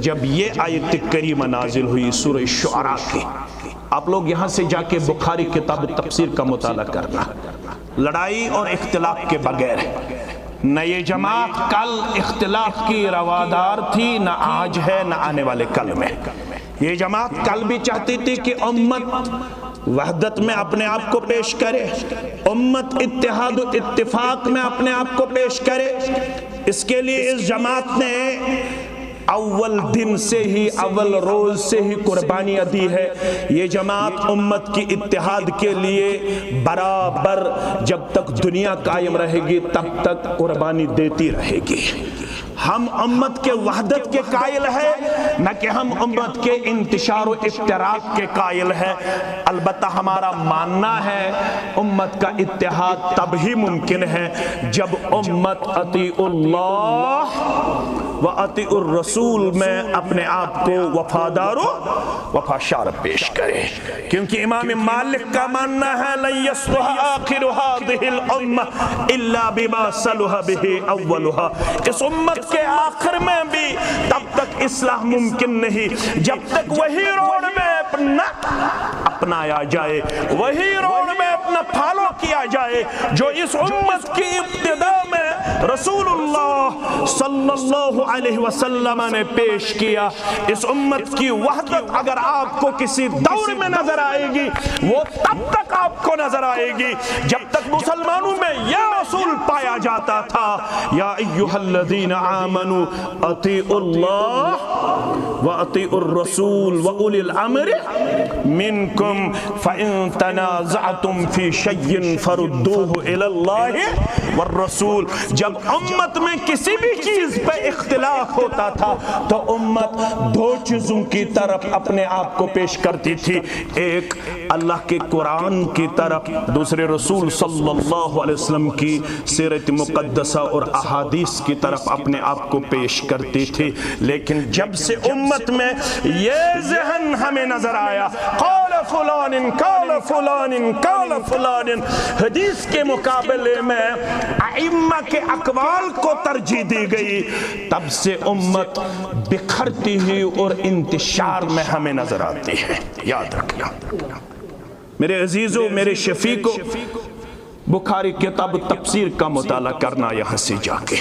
جب یہ آیت کریمہ نازل ہوئی سورہ شعراء کی، آپ لوگ یہاں سے جا کے بخاری کتاب تفسیر کا مطالعہ کرنا، لڑائی اور اختلاف کے بغیر۔ نہ یہ جماعت کل اختلاف کی روادار تھی، نہ آج ہے، نہ آنے والے کل میں۔ یہ جماعت کل بھی چاہتی تھی کہ امت وحدت میں اپنے آپ کو پیش کرے، امت اتحاد و اتفاق میں اپنے آپ کو پیش کرے۔ اس کے لیے اس جماعت نے اول دن سے ہی، اول روز سے ہی قربانیاں دی ہے۔ یہ جماعت امت کی اتحاد کے لیے برابر جب تک دنیا قائم رہے گی تب تک قربانی دیتی رہے گی۔ ہم امت کے وحدت کے قائل ہیں، نہ کہ ہم امت کے انتشار و افتراق کے قائل ہیں۔ البتہ ہمارا ماننا ہے امت کا اتحاد تب ہی ممکن ہے جب امت اطیع اللہ و اطیع الرسول میں اپنے آپ کو وفادار و وفاشار پیش کرے۔ کیونکہ امام مالک کا ماننا ہے لن يصلح آخر هذه الامة الا بما صلح به اولها، اس امت کے آخر میں بھی تب تک اصلاح ممکن نہیں جب تک وہی روڈ میں اپنایا جائے، وہی روڈ میں اپنا فالو کیا جائے جو اس امت کی ابتدا میں رسول اللہ صلی اللہ علیہ وسلم نے پیش کیا۔ اس امت کی وحدت اگر آپ کو کسی دور میں نظر آئے گی وہ تب تک آپ کو نظر آئے گی جب تک مسلمانوں میں یہ اصول پایا جاتا تھا یا ایھا الذین آمنوا اطیعوا اللہ واطیعوا الرسول واولی الامر منکم فان تنازعتم فی شیء فردوه الی اللہ والرسول۔ جب امت میں کسی بھی چیز پہ اختلاف ہوتا تھا تو امت دو چیزوں کی طرف اپنے آپ کو پیش کرتی تھی، ایک اللہ کے قرآن کی طرف، دوسرے رسول صلی اللہ علیہ وسلم کی سیرت مقدسہ اور احادیث کی طرف اپنے آپ کو پیش کرتی تھی۔ لیکن جب سے امت میں یہ ذہن ہمیں نظر آیا قال فلان قال فلان قال فلان، حدیث کے مقابلے میں ائمہ کے اقوال کو ترجیح دی گئی، تب سے امت بکھرتی ہوئی اور انتشار میں ہمیں نظر آتی ہے۔ یاد رکھنا میرے عزیزوں، میرے شفیقوں، بخاری کتاب تفسیر کا مطالعہ کرنا یہاں سے جا کے۔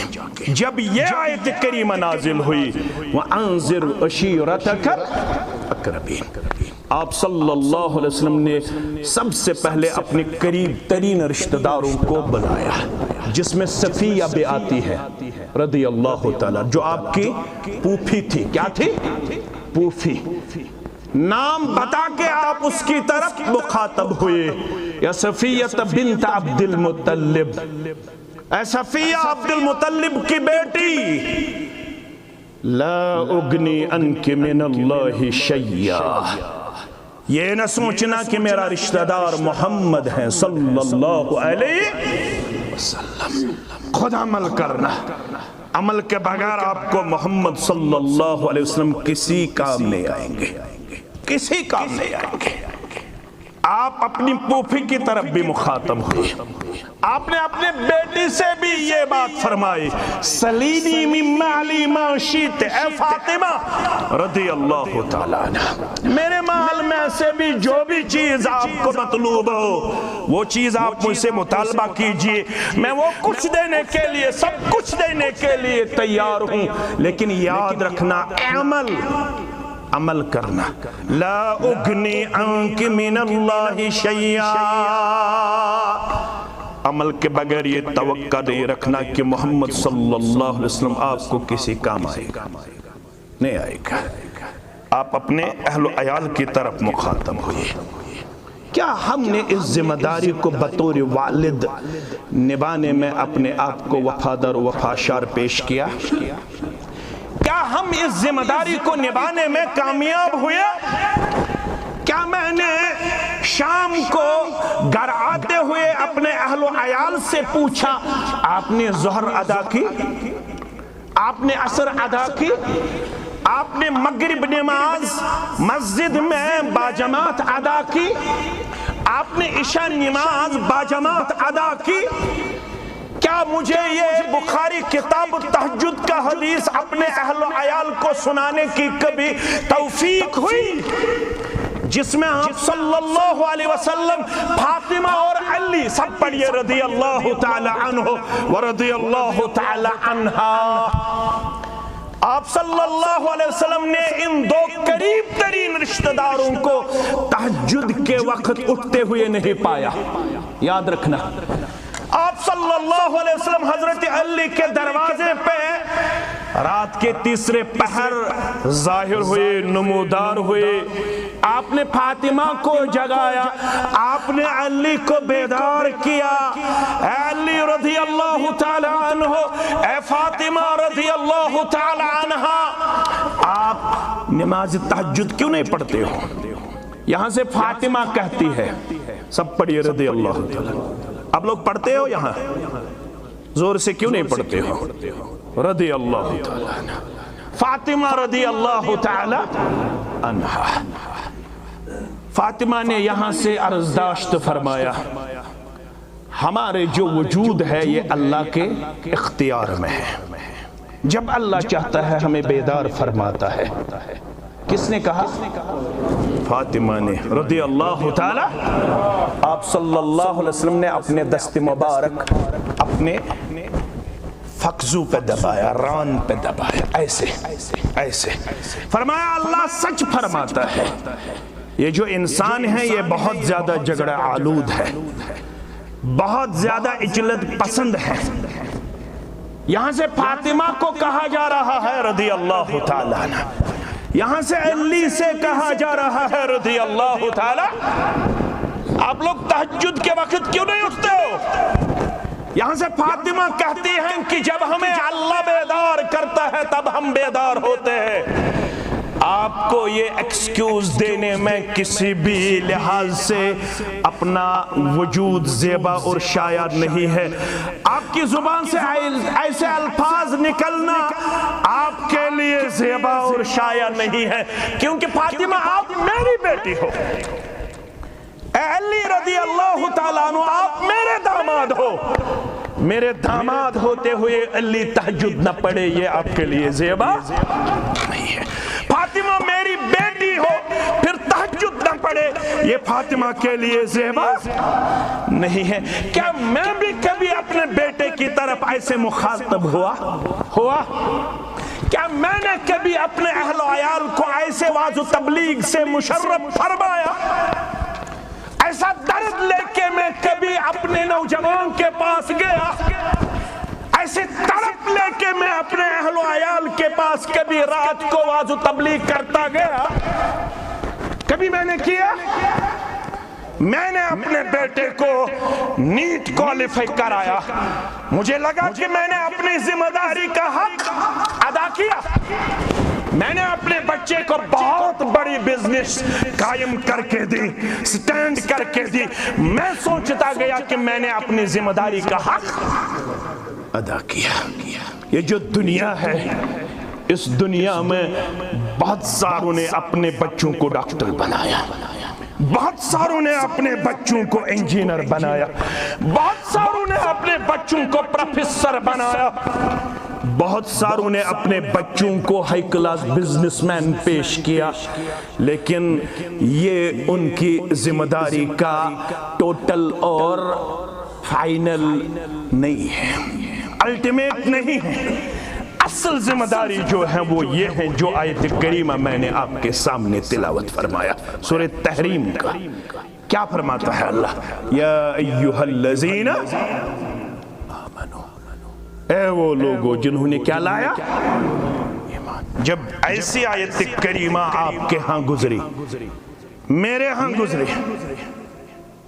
جب یہ آیت کریمہ نازل ہوئی وَأَنذِرْ عَشِيرَتَكَ الْأَقْرَبِينَ، آپ صلی اللہ علیہ وسلم نے سب سے پہلے اپنے قریب ترین رشتہ داروں کو بلایا، جس میں صفیہ بھی آتی ہے رضی اللہ تعالیٰ، جو آپ کی پوپھی تھی۔ کیا تھی؟ پوپھی۔ نام بتا کے آپ اس کی طرف مخاطب ہوئے، یا صفیہ بنت عبد المطلب، اے صفیہ عبد المطلب کی بیٹی، لا اغنی عنک من اللہ شیئا، یہ نہ سوچنا کہ میرا رشتہ دار محمد ہیں صلی اللہ علیہ وسلم، خود عمل کرنا، عمل کے بغیر آپ کو محمد صلی اللہ علیہ وسلم کسی کام نہیں آئیں گے، کسی کام نہیں آئیں گے۔ آپ اپنی پوپھی کی طرف بھی مخاطب ہوئے، آپ نے اپنے بیٹی سے بھی یہ بات فرمائی، سلینی من مالی ما شئت، اے فاطمہ رضی اللہ تعالیٰ عنہ، میرے مال میں سے بھی جو بھی چیز آپ کو مطلوب ہو وہ چیز آپ مجھ سے مطالبہ کیجئے، میں وہ کچھ دینے کے لیے، سب کچھ دینے کے لیے تیار ہوں، لیکن یاد رکھنا عمل کرنا، لا اغنی عنک من اللہ شیئا، عمل کے بغیر یہ توقع نہیں رکھنا کہ محمد صلی اللہ علیہ وسلم آپ کو کسی کام آئے گا، نہیں آئے گا۔ آپ اپنے اہل و عیال کی طرف مخاطب ہوئے۔ کیا ہم نے اس ذمہ داری کو بطور والد نبھانے میں اپنے آپ کو وفادار و وفاشار پیش کیا؟ کیا ہم اس ذمہ داری کو نبھانے میں کامیاب ہوئے؟ کیا میں نے شام کو گھر آتے ہوئے اپنے اہل و عیال سے پوچھا آپ نے ظہر ادا کی، آپ نے عصر ادا کی، آپ نے مغرب نماز مسجد میں باجماعت ادا کی، آپ نے عشاء نماز باجماعت ادا کی؟ کیا مجھے یہ بخاری کتاب تہجد کا حدیث اپنے اہل و عیال کو سنانے کی کبھی توفیق ہوئی؟ جس میں آپ صلی اللہ علیہ وسلم فاطمہ اور علی سب پڑھیے رضی اللہ تعالی عنہ ورضی اللہ تعالی عنہا، آپ صلی اللہ علیہ وسلم نے ان دو قریب ترین رشتہ داروں کو تہجد کے وقت اٹھتے ہوئے نہیں پایا۔ یاد رکھنا، آپ صلی اللہ علیہ وسلم حضرت علی کے دروازے پہ رات کے تیسرے پہر ظاہر ہوئے، نمودار ہوئے، آپ نے فاطمہ کو جگایا، آپ نے علی کو بیدار کیا، اے علی رضی اللہ تعالی عنہ، اے فاطمہ رضی اللہ تعالی عنہا، آپ نماز تہجد کیوں نہیں پڑھتے ہو؟ یہاں سے فاطمہ کہتی ہے، سب پڑھیے رضی اللہ تعالی، آپ لوگ پڑھتے ہو یہاں؟ زور سے کیوں نہیں پڑھتے ہو؟ رضی اللہ تعالی عنہ، فاطمہ رضی اللہ تعالی عنہا۔ فاطمہ نے یہاں سے عرضداشت فرمایا، ہمارے جو وجود ہے یہ اللہ کے اختیار میں ہے، جب اللہ چاہتا ہے ہمیں بیدار فرماتا ہے۔ کس نے کہا؟ فاطمہ نے رضی اللہ تعالی۔ آپ صلی اللہ علیہ وسلم نے اپنے دست مبارک اپنے فخذو پہ دبایا، ران پہ دبایا، ایسے ایسے فرمایا اللہ سچ فرماتا ہے، یہ جو انسان ہے یہ بہت زیادہ جھگڑا آلود ہے، بہت زیادہ اجلت پسند ہے۔ یہاں سے فاطمہ کو کہا جا رہا ہے رضی اللہ تعالیٰ عنہ، یہاں سے علی سے کہا جا رہا ہے رضی اللہ تعالیٰ، آپ لوگ تہجد کے وقت کیوں نہیں اٹھتے ہو؟ یہاں سے فاطمہ کہتی ہیں کہ جب ہمیں اللہ بیدار کرتا ہے تب ہم بیدار ہوتے ہیں۔ آپ کو یہ ایکسکیوز دینے میں کسی بھی لحاظ سے اپنا وجود زیبا اور شایع نہیں ہے۔ آپ کی زبان سے ایسے الفاظ نکلنا آپ کے لیے زیبا اور شایع نہیں ہے، کیونکہ فاطمہ آپ میری بیٹی ہو، اے علی رضی اللہ تعالیٰ عنہ آپ میرے داماد ہو، میرے داماد ہوتے ہوئے علی تہجد نہ پڑھے یہ آپ کے لیے زیبا نہیں ہے۔ فاطمہ میری بیٹی ہو پھر تہجد نہ پڑھے یہ فاطمہ کے لیے زیبا نہیں ہے۔ کیا میں بھی کبھی اپنے بیٹے کی طرف ایسے مخاطب ہوا؟ کیا میں نے کبھی اپنے اہل و عیال کو ایسے واعظ و تبلیغ سے مشرف فرمایا؟ ایسا درد لے کے میں کبھی اپنے نوجوان کے پاس گیا؟ ایسے تڑپ لے کے میں اپنے اہل و عیال کے پاس کبھی رات کو واعظ و تبلیغ کرتا گیا؟ کبھی میں نے کیا؟ میں نے اپنے بیٹے کو نیٹ کوالیفائی کرایا، مجھے لگا کہ میں نے اپنی ذمہ داری کا حق ادا کیا، میں نے اپنے بچے کو بہت بڑی بزنس قائم کر کے دی، سٹینڈ کر کے دی، میں سوچتا گیا کہ میں نے اپنی ذمہ داری کا حق ادا کیا۔ یہ جو دنیا ہے، اس دنیا میں بہت ساروں نے اپنے بچوں کو ڈاکٹر بنایا، بہت ساروں نے اپنے بچوں کو انجینئر بنایا، بہت ساروں نے اپنے بچوں کو پروفیسر بنایا، بہت ساروں نے اپنے بچوں کو ہائی کلاس بزنس مین پیش کیا، لیکن یہ ان کی ذمہ داری کا ٹوٹل اور فائنل نہیں ہے، الٹیمیٹ نہیں ہے۔ اصل ذمہ داری جو ہے وہ یہ ہے جو آیت کریمہ میں نے آپ کے سامنے تلاوت فرمایا، سورہ تحریم کا۔ کیا فرماتا ہے اللہ؟ یا ایہا الذین آمنو، اے وہ لوگوں جنہوں نے کیا لایا؟ ایمان۔ جب ایسی آیت کریمہ آپ کے ہاں گزری، میرے ہاں گزری،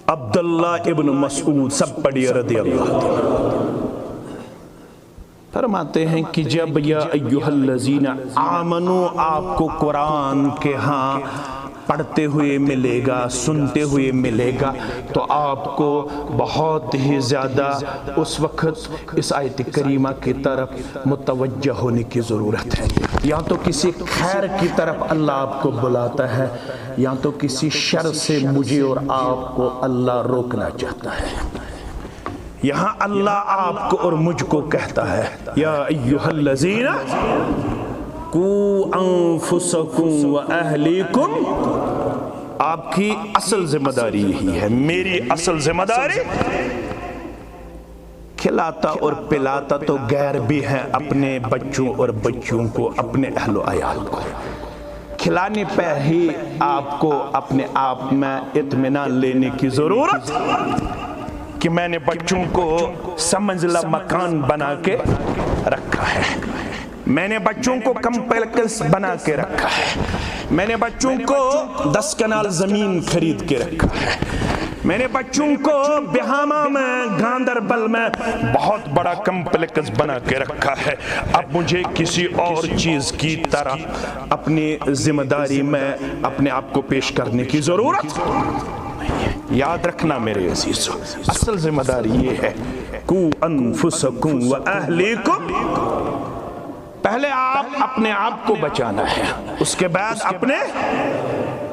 عبداللہ ابن مسعود سب پڑھیے رضی اللہ عنہ، فرماتے ہیں کہ جب یا ایہا الذین آمنو آپ کو قرآن کے ہاں پڑھتے ہوئے ملے گا، سنتے ہوئے ملے گا، تو آپ کو بہت ہی زیادہ اس وقت اس آیت کریمہ کی طرف متوجہ ہونے کی ضرورت ہے۔ یا تو کسی خیر کی طرف اللہ آپ کو بلاتا ہے، یا تو کسی شر سے مجھے اور آپ کو اللہ روکنا چاہتا ہے۔ یہاں اللہ آپ کو اور مجھ کو کہتا ہے یا ایہا الذین قوا انفسکم و اہلیکم آپ کی اصل ذمہ داری یہی ہے، میری اصل ذمہ داری کھلاتا اور پلاتا تو غیر بھی ہیں اپنے بچوں اور بچیوں کو، اپنے اہل و عیال کو۔ کھلانے پہ ہی آپ کو اپنے آپ میں اطمینان لینے کی ضرورت کہ میں نے بچوں کو سمنزلہ مکان بنا کے رکھا ہے، میں نے بچوں کو کمپلیکس بنا کے رکھا ہے، میں نے بچوں کو 10 کنال زمین خرید کے رکھا ہے، میں نے بچوں کو بہامہ میں گاندربل میں بہت بڑا کمپلیکس بنا کے رکھا ہے۔ اب مجھے کسی اور چیز کی طرح اپنی ذمہ داری میں اپنے آپ کو پیش کرنے کی ضرورت نہیں ہے۔ یاد رکھنا میرے عزیزو، اصل ذمہ داری یہ ہے قُوْ أَنفُسَكُمْ وَأَهْلِيكُمْ، پہلے آپ اپنے آپ کو بچانا ہے، اس کے بعد اپنے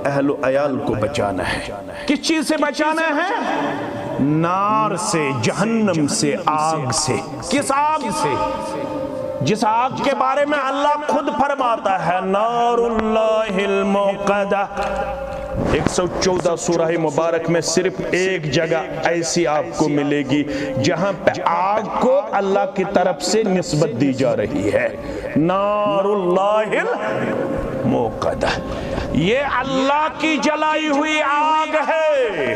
اہل و عیال کو بچانا ہے۔ کس چیز سے بچانا ہے؟ نار سے، جہنم سے، آگ سے۔ کس آگ سے؟ جس آگ کے بارے میں اللہ خود فرماتا ہے نار اللہ الموقدہ۔ 114 سورہ مبارک میں صرف ایک جگہ ایسی آپ کو ملے گی جہاں پہ آگ کو اللہ کی طرف سے نسبت دی جا رہی ہے، نار اللہ الموقدہ، یہ اللہ کی جلائی ہوئی آگ ہے۔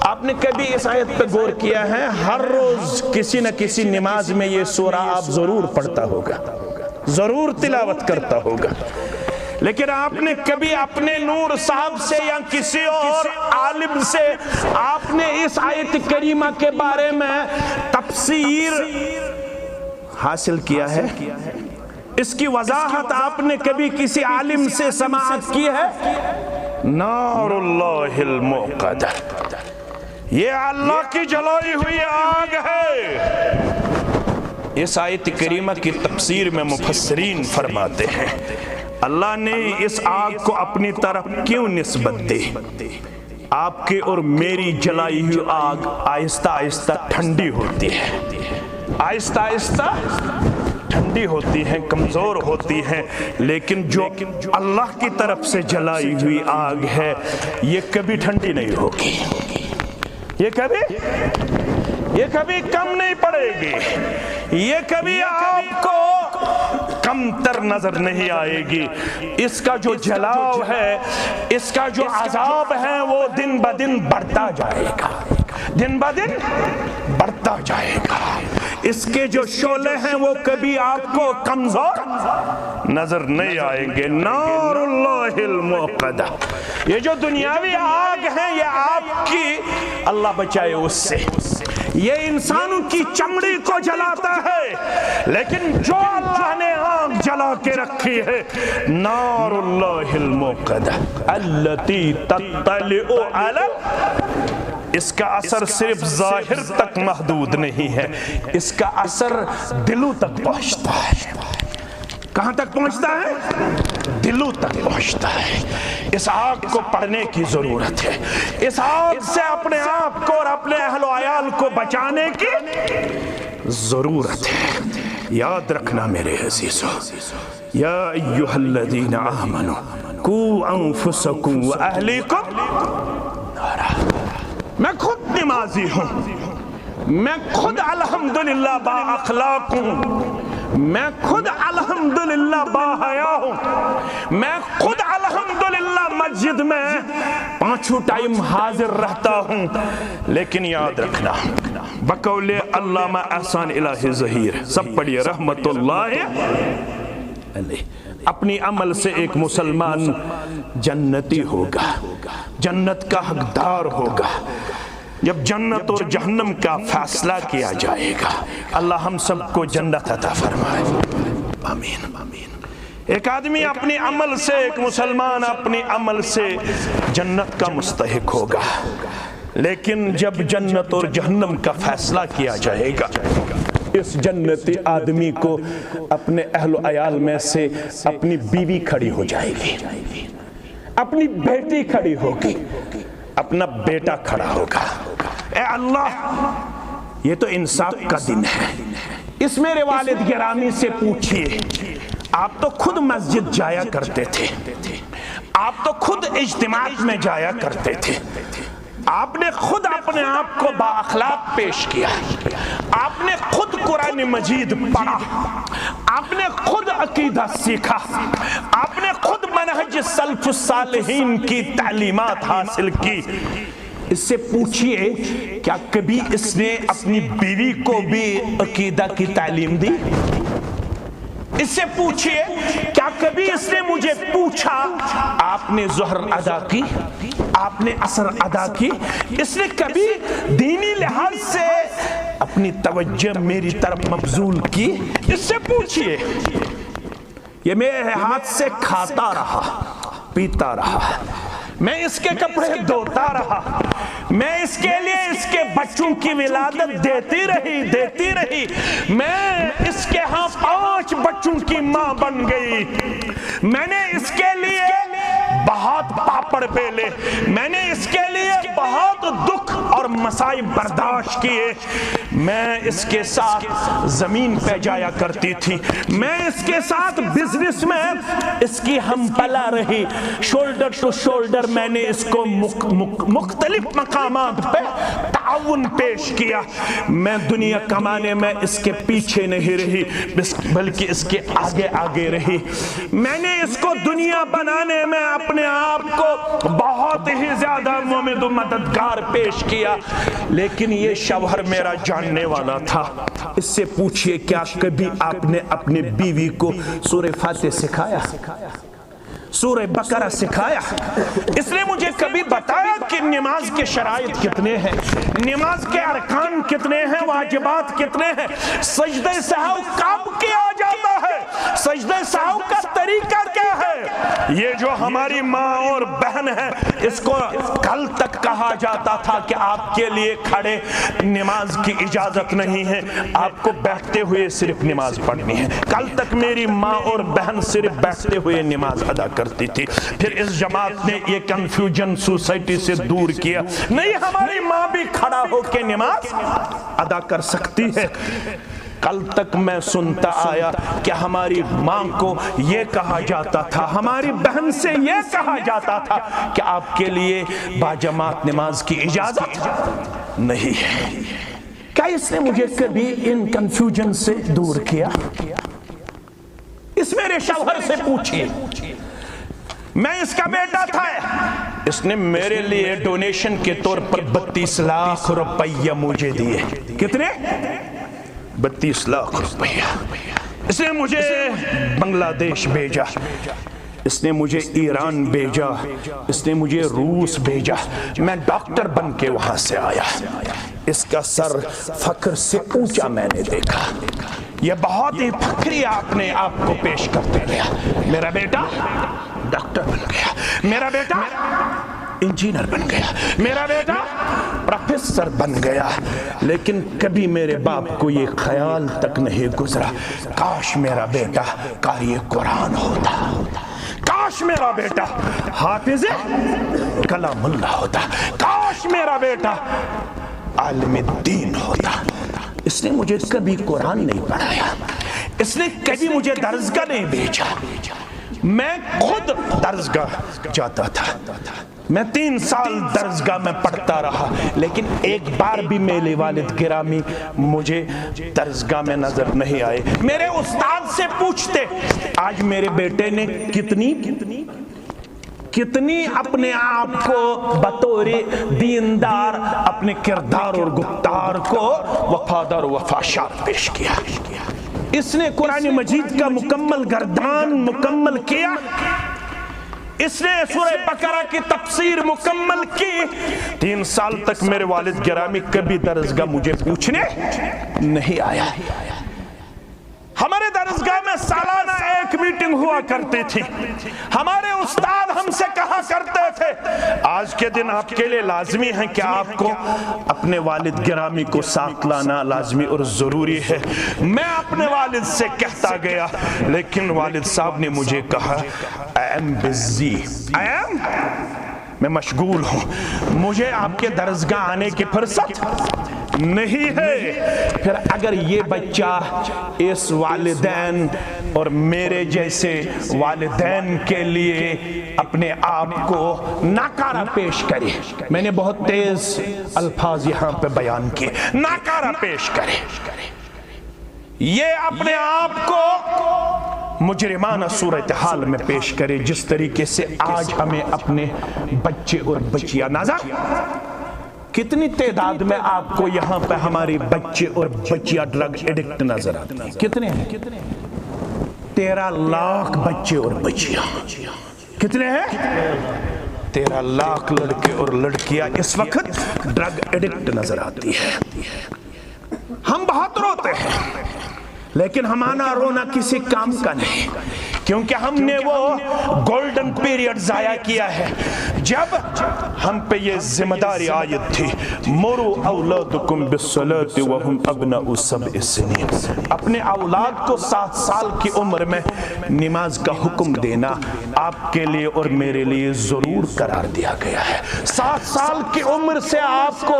آپ نے کبھی اس آیت پہ غور کیا ہے؟ ہر روز کسی نہ کسی نماز میں یہ سورہ آپ ضرور پڑھتا ہوگا، ضرور تلاوت کرتا ہوگا، لیکن آپ نے کبھی اپنے نور صاحب سے یا کسی اور عالم سے آپ نے اس آیت کریمہ کے بارے میں تفسیر حاصل کیا ہے؟ اس کی وضاحت آپ نے کبھی کسی عالم سے سماعت کی ہے؟ نار اللہ الموقدہ، یہ اللہ کی جلائی ہوئی آگ ہے۔ اس آیت کریمہ کی تفسیر میں مفسرین فرماتے ہیں اللہ نے اس آگ کو اپنی طرف کیوں نسبت دی؟ آپ کے اور میری جلائی ہوئی آگ آہستہ آہستہ ٹھنڈی ہوتی ہے، آہستہ آہستہ ٹھنڈی ہوتی ہیں، کمزور ہوتی ہیں، لیکن جو اللہ کی طرف سے جلائی ہوئی آگ ہے یہ کبھی ٹھنڈی نہیں ہوگی، یہ کبھی کم نہیں پڑے گی، یہ کبھی آپ کو کم تر نظر نہیں آئے گی۔ اس کا جو جلاؤ ہے، اس کا جو عذاب ہے وہ دن بدن بڑھتا جائے گا، دن بدن بڑھتا جائے گا۔ اس کے جو شعلے ہیں وہ کبھی آپ کو کمزور نظر نہیں آئیں گے۔ نار اللہ الموقدہ، یہ جو دنیاوی آگ ہے یہ آپ کی، اللہ بچائے اس سے، یہ انسانوں کی چمڑی کو جلاتا ہے، لیکن جو اللہ نے آگ جلا کے رکھی ہے نار اللہ الموقدہ التی تطلع علی، اس کا اثر صرف ظاہر تک محدود نہیں ہے، اس کا اثر دلوں تک پہنچتا ہے۔ کہاں تک پہنچتا ہے؟ دلوں تک پہنچتا ہے۔ اس آگ کو پڑھنے کی ضرورت ہے، اس آگ سے اپنے آپ کو اور اپنے اہل و عیال کو بچانے کی ضرورت ہے۔ یاد رکھنا میرے عزیزو، یا ایہا الذین آمنوا قوا انفسکم واہلیکم نارا۔ میں خود نمازی ہوں، میں خود الحمدللہ با اخلاق ہوں، میں خود الحمدللہ با حیا ہوں، میں خود الحمدللہ مسجد میں 5 ٹائم حاضر رہتا ہوں، لیکن یاد رکھنا بقول علامہ احسان الہی ظہیر، سب پڑھیے رحمت اللہ علیہ، اپنی عمل سے ایک مسلمان جنتی ہوگا، جنت کا حقدار ہوگا۔ جب جنت اور جہنم کا فیصلہ کیا جائے گا، اللہ ہم سب کو جنت عطا فرمائے، آمین آمین۔ ایک آدمی اپنی عمل سے، ایک مسلمان اپنی عمل سے جنت کا مستحق ہوگا، لیکن جب جنت اور جہنم کا فیصلہ کیا جائے گا، اس جنتی آدمی کو اپنے اہل و عیال میں سے اپنی بیوی کھڑی ہو جائے گی، اپنی بیٹی کھڑی ہوگی، اپنا بیٹا کھڑا ہوگا۔ اے اللہ، یہ تو انصاف کا دن ہے۔ اس میرے والد گرامی سے پوچھئے، آپ تو خود مسجد جایا کرتے تھے، آپ تو خود اجتماعات میں جایا کرتے تھے، آپ نے خود اپنے آپ کو با اخلاق پیش کیا، آپ نے خود قرآن مجید پڑھا، آپ نے خود عقیدہ سیکھا، آپ نے خود منہج سلف الصالحین کی تعلیمات حاصل کی۔ اس سے پوچھئے کیا کبھی اس نے اپنی بیوی کو بھی عقیدہ کی تعلیم دی؟ اس سے پوچھئے کیا کبھی اس نے مجھے پوچھا آپ نے ظہر ادا کی، آپ نے عصر ادا کی؟ اس نے کبھی دینی لحاظ سے اپنی توجہ میری طرف مبذول کی؟ اس سے پوچھئے۔ یہ میرے ہاتھ سے کھاتا رہا، پیتا رہا، میں اس کے کپڑے دھوتا رہا، میں اس کے لیے اس کے بچوں کی ولادت دیتی رہی، میں اس کے ہاں 5 بچوں کی ماں بن گئی، میں نے اس کے لیے بہت پاپڑ بیلے، میں نے اس کے لیے بہت دکھ اور مصائب برداشت کیے، میں اس کے ساتھ زمین پہ جایا کرتی تھی، میں اس کے ساتھ بزنس میں اس کی ہم پلا رہی، شولڈر ٹو شولڈر میں نے اس کو مختلف مقامات پہ تعاون پیش کیا، میں دنیا کمانے میں اس کے پیچھے نہیں رہی بلکہ اس کے آگے آگے رہی، میں نے اس کو دنیا بنانے میں اپنے آپ کو بہت ہی زیادہ ممد و مددگار پیش کیا، لیکن یہ شوہر میرا جاننے والا تھا۔ اس سے پوچھئے کیا کبھی آپ نے اپنے بیوی کو سورہ فاتحہ سکھایا، سورہ بقرہ سکھایا؟ اس نے مجھے کبھی بتایا کہ نماز کے شرائط کتنے ہیں، نماز کے ارکان کتنے ہیں، واجبات کتنے ہیں، سجدہ سہو کب کیا جاتا ہے، سجدہ سہو کا طریقہ کیا ہے؟ یہ جو ہماری ماں اور بہن ہے اس کو کل تک کہا جاتا تھا کہ آپ کے لیے کھڑے نماز کی اجازت نہیں ہے، آپ کو بیٹھتے ہوئے صرف نماز پڑھنی ہے۔ کل تک میری ماں اور بہن صرف بیٹھتے ہوئے نماز ادا کرتی تھی۔ پھر اس جماعت نے یہ کنفیوژن سوسائٹی سے دور کیا، نہیں ہماری ماں بھی کھڑا ہو کے نماز ادا کر سکتی ہے۔ کل تک میں سنتا آیا کہ ہماری ماں کو یہ کہا جاتا تھا، ہماری بہن سے یہ کہا جاتا تھا کہ آپ کے لیے باجماعت نماز کی اجازت نہیں ہے۔ کیا اس نے مجھے کبھی ان کنفیوژن سے دور کیا؟ اس میرے شوہر سے پوچھئے، میں اس کا بیٹا تھا، اس نے میرے لیے ڈونیشن کے طور پر 32 لاکھ روپیہ مجھے دیے۔ کتنے؟ 32 لاکھ روپیہ۔ اس نے مجھے بنگلہ دیش بھیجا، اس نے مجھے ایران بھیجا، اس نے مجھے روس بھیجا، میں ڈاکٹر بن کے وہاں سے آیا، اس کا سر فخر سے اونچا میں نے دیکھا، یہ بہت ہی فخری اپنے آپ کو پیش کرتے گیا، میرا بیٹا ڈاکٹر بن گیا، میرا بیٹا انجینئر بن گیا، میرا بیٹا پروفیسر بن گیا، لیکن کبھی میرے باپ کو یہ خیال تک نہیں گزرا کاش میرا بیٹا قاری قرآن ہوتا، کاش میرا بیٹا حافظ کلام اللہ ہوتا، کاش میرا بیٹا عالم دین ہوتا۔ اس نے مجھے کبھی قرآن نہیں پڑھایا، اس نے کبھی مجھے درسگاہ نہیں بھیجا، میں خود درسگاہ جاتا تھا، میں 3 سال درسگاہ میں پڑھتا رہا، لیکن ایک بار بھی میرے والد گرامی مجھے درسگاہ میں نظر نہیں آئے۔ میرے استاد سے پوچھتے آج میرے بیٹے نے کتنی اپنے آپ کو بطور دیندار اپنے کردار اور گفتار کو وفادار و وفاشار پیش کیا۔ اس نے قرآن مجید کا مکمل گردان مکمل کیا، اس نے سورہ بقرہ کی تفسیر مکمل کی۔ 3 سال تک میرے والد گرامی کبھی درسگاہ مجھے پوچھنے نہیں آیا۔ ہمارے درسگاہ میں سالانہ ایک میٹنگ ہوا کرتی تھی، ہمارے استاد ہم سے کہا کرتے تھے آج کے دن آپ کے لیے لازمی ہے کہ آپ کو اپنے والد گرامی کو ساتھ لانا لازمی اور ضروری ہے۔ میں اپنے والد سے کہتا گیا، لیکن والد صاحب نے مجھے کہا میں مشغول ہوں، مجھے آپ کے درسگاہ آنے کی فرصت نہیں ہے، پھر اگر یہ بچہ اس والدین اور میرے جیسے والدین کے لیے اپنے آپ کو ناکارہ پیش کرے، میں نے بہت تیز الفاظ یہاں پہ بیان کیے، ناکارہ پیش کرے، یہ اپنے آپ کو مجرمانہ صورتحال میں پیش کرے، جس طریقے سے آج ہمیں اپنے بچے اور بچیاں نظر، کتنی تعداد میں آپ کو یہاں پہ ہماری بچے اور بچیاں ڈرگ ایڈکٹ نظر آتے ہیں؟ کتنے ہیں؟ 13 لاکھ بچے اور بچیاں۔ کتنے ہیں؟ 13 لاکھ لڑکے اور لڑکیاں اس وقت ڈرگ ایڈکٹ نظر آتی ہے۔ ہم بہت روتے ہیں، لیکن ہمارا رونا کسی کام کا نہیں، کیونکہ ہم نے وہ گولڈن پیریڈ ضائع کیا ہے جب ہم پہ یہ ذمہ داری عائد تھی، مروا اولادکم بالصلاۃ وہم ابناء 7 سنین، اپنے اولاد کو 7 سال کی عمر میں نماز کا حکم دینا آپ کے لیے اور میرے لیے ضرور قرار دیا گیا ہے۔ 7 سال کی عمر سے آپ کو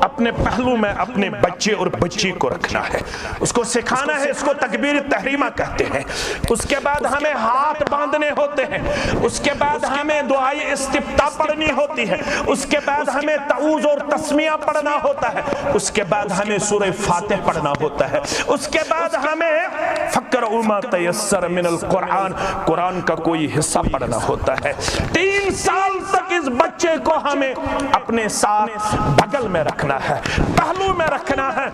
اپنے پہلو میں اپنے بچے اور بچی کو رکھنا ہے، اس کو سکھانا ہے، اس کو تکبیر تحریمہ کہتے ہیں، اس کے بعد ہمیں ہاتھ باندھنے ہوتے ہیں، اس کے بعد ہمیں دعائے استفتاح پڑھنی ہوتی ہے، اس کے بعد ہمیں تعوذ اور تسمیہ پڑھنا ہوتا ہے، اس کے بعد ہمیں سورہ فاتح پڑھنا ہوتا ہے، اس کے بعد ہمیں فقرؤ ما تیسر من القرآن، قرآن کا کوئی حصہ پڑھنا ہوتا ہے۔ 3 سال تک اس بچے کو ہمیں اپنے ساتھ بغل میں رکھنا ہے، پہلو میں رکھنا ہے۔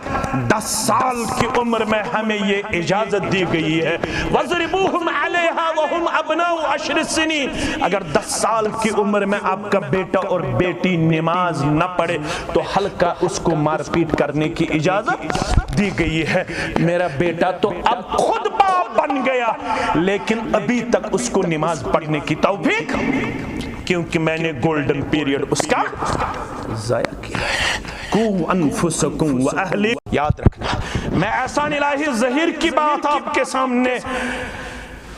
10 سال کی عمر میں ہمیں یہ اجازت دی گئی ہے، وَضْرِبُوهُمْ عَلَيْهَا وَهُمْ أَبْنَاءُ 10 سنین، اگر 10 سال کی عمر میں آپ کا بیٹا اور بیٹی نماز نہ پڑھے تو ہلکا اس کو مار پیٹ کرنے کی اجازت دی گئی ہے۔ میرا بیٹا تو اب خود باپ بن گیا، لیکن ابھی تک اس کو نماز پڑھنے کی توفیق، کیونکہ میں نے گولڈن پیریڈ اس کا ضائع کیا ہے۔ قُوا أَنفُسَكُمْ وَأَهْلِكُمْ، یاد رکھنا، میں احسان الہی ظہیر کی بات آپ کے سامنے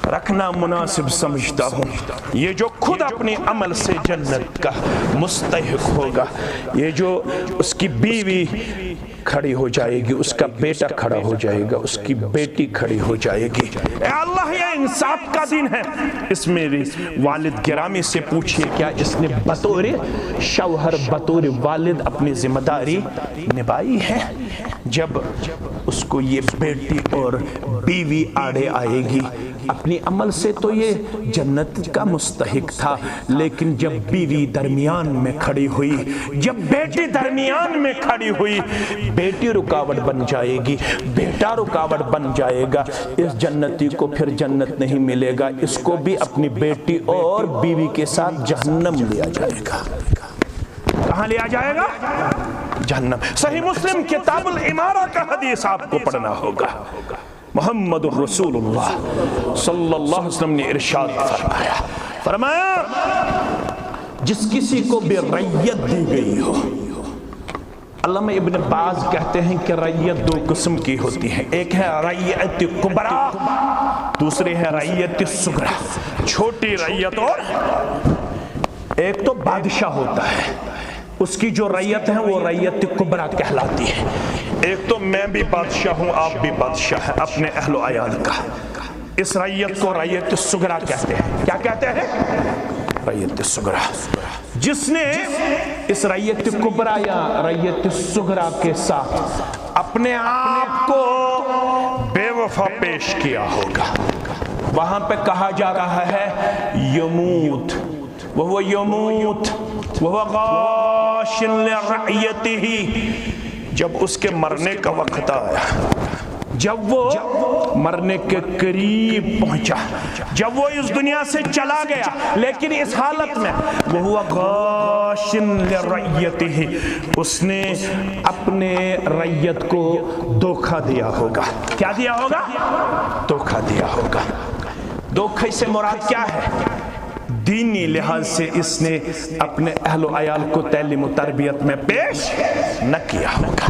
رکھنا مناسب سمجھتا ہوں۔ یہ جو خود اپنی عمل سے جنت کا مستحق ہوگا، یہ جو اس کی بیوی کھڑی ہو جائے گی، اس کا بیٹا کھڑا ہو جائے گا، اس کی بیٹی کھڑی ہو جائے گی، اے اللہ یہ انصاف کا دن ہے۔ اس میری والد گرامی سے پوچھئے کیا اس نے بطور شوہر بطور والد اپنی ذمہ داری نبھائی ہے؟ جب اس کو یہ بیٹی اور بیوی آڑے آئے گی، اپنی عمل سے تو یہ جنت کا مستحق تھا، لیکن جب بیوی درمیان میں کھڑی ہوئی، جب بیٹی درمیان میں کھڑی ہوئی، بیٹی رکاوٹ بن جائے گی، بیٹا رکاوٹ بن جائے گا، اس جنتی کو پھر جنت نہیں ملے گا، اس کو بھی اپنی بیٹی اور بیوی کے ساتھ جہنم لیا جائے گا۔ کہاں لیا جائے گا؟ جہنم۔ صحیح مسلم کتاب الامارہ کا حدیث آپ کو پڑھنا ہوگا۔ محمد رسول اللہ صلی اللہ علیہ وسلم نے ارشاد فرمایا جس کسی کو بھی رعیت دی گئی ہو، علامہ ابن باز کہتے ہیں کہ رعیت 2 قسم کی ہوتی ہے، ایک ہے رعیت کبریٰ، دوسری ہے رعیت صغریٰ، چھوٹی رعیت، اور ایک تو بادشاہ ہوتا ہے، اس کی جو رعیت ہے وہ رعیت کبریٰ کہلاتی ہے۔ ایک تو میں بھی بادشاہ ہوں، آپ بھی بادشاہ ہیں اپنے اہل و عیال کا، اس رعیت کو رعیت صغریٰ کہتے ہیں۔ کیا کہتے ہیں؟ رعیت صغریٰ۔ جس نے اس رعیت کبریٰ یا رعیت صغریٰ کے ساتھ اپنے آپ کو بے وفا پیش کیا ہوگا، وہاں پہ کہا جا رہا ہے یموت وہو یموت وہو غاش لرعیتہ، جب اس کے مرنے کا وقت آیا، جب وہ مرنے کے قریب پہنچا، جب وہ اس دنیا سے چلا گیا، لیکن اس حالت میں وہ غاش لرعیتہ، اس نے اپنے رعیت کو دھوکہ دیا ہوگا۔ کیا دیا ہوگا؟ دھوکہ دیا ہوگا۔ دھوکے سے مراد کیا ہے؟ دینی لحاظ سے اس نے اپنے اہل و عیال کو تعلیم و تربیت میں پیش نہ کیا ہوگا۔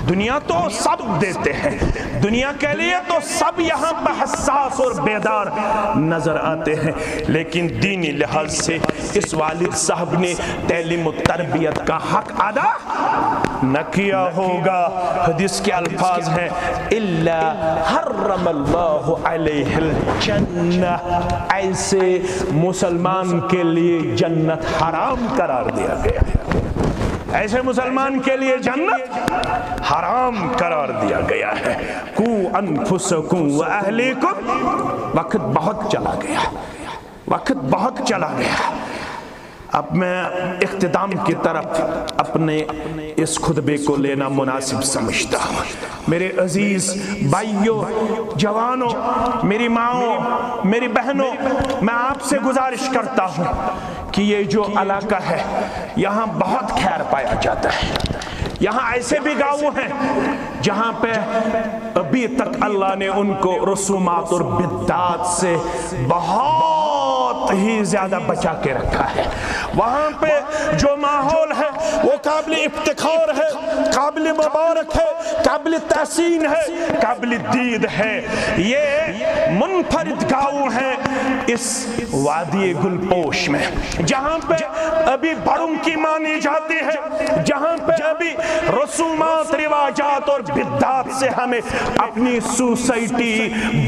دنیا تو سب دیتے ہیں، دنیا کے لیے تو سب یہاں پہ حساس اور بیدار نظر آتے ہیں، لیکن دینی لحاظ سے اس والد صاحب نے تعلیم و تربیت کا حق ادا نہ کیا ہوگا۔ حدیث کے الفاظ ہیں الا حرم اللہ علیہ الجنہ، ایسے مسلمان کے لیے جنت حرام قرار دیا گیا، ایسے مسلمان کے لیے جنت حرام قرار دیا گیا ہے۔ قوا انفسکم واہلیکم، وقت بہت چلا گیا، وقت بہت چلا گیا۔ اب میں اختتام کی طرف اپنے اس خطبے کو لینا مناسب سمجھتا ہوں۔ میرے عزیز بھائیوں، جوانوں، میری ماؤں، میری بہنوں، میں آپ سے گزارش کرتا ہوں کہ یہ جو علاقہ ہے یہاں بہت خیر پایا جاتا ہے۔ یہاں ایسے بھی گاؤں ہیں جہاں پہ ابھی تک اللہ نے ان کو رسومات اور بدعات سے بہت ہی زیادہ بچا کے رکھا ہے۔ وہاں پہ جو ماحول ہے وہ قابل افتخار ہے، قابل مبارک ہے، قابل تحسین ہے، قابل دید ہے۔ یہ منفرد گاؤں ہے اس وادی گلپوش میں، جہاں پہ ابھی بڑوں کی مانی جاتی ہے، جہاں پہ ابھی رسومات، رواجات اور بدعات سے ہمیں اپنی سوسائٹی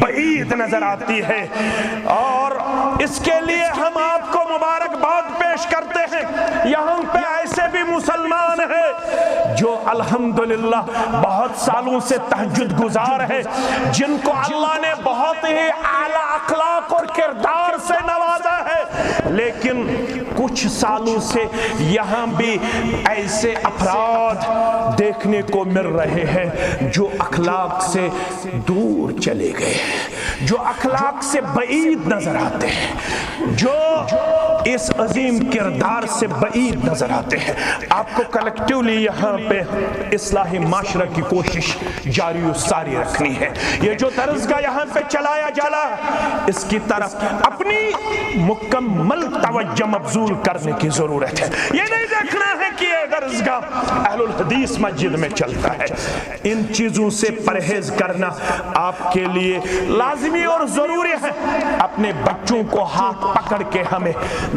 بعید نظر آتی ہے، اور اس کے لیے ہم آپ کو مبارکباد پیش کرتے ہیں۔ یہاں پہ ایسے بھی مسلمان ہیں جو الحمدللہ بہت سالوں سے تہجد گزار ہے، جن کو اللہ نے بہت ہی اعلیٰ اخلاق اور کردار سے نوازا ہے، لیکن کچھ سالوں سے یہاں بھی ایسے افراد دیکھنے کو مل رہے ہیں جو اخلاق سے دور چلے گئے، جو اخلاق سے بعید نظر آتے ہیں، جو اس عظیم کردار سے بعید نظر آتے ہیں۔ آپ کو کلیکٹیولی یہاں پہ اصلاح معاشرہ کی کوشش جاری و ساری رکھنی ہے۔ یہ جو درسگاہ یہاں پہ چلایا جا رہا ہے اس کی طرف اپنی مکمل توجہ مبذول کرنے کی ضرورت ہے۔ یہ نہیں دیکھنا ہے کہ یہ درسگاہ اہل الحدیث مسجد میں چلتا ہے۔ ان چیزوں سے پرہیز کرنا آپ کے لیے لازمی اور ضروری ہے۔ اپنے بچوں کو ہاتھ پکڑ کے ہمیں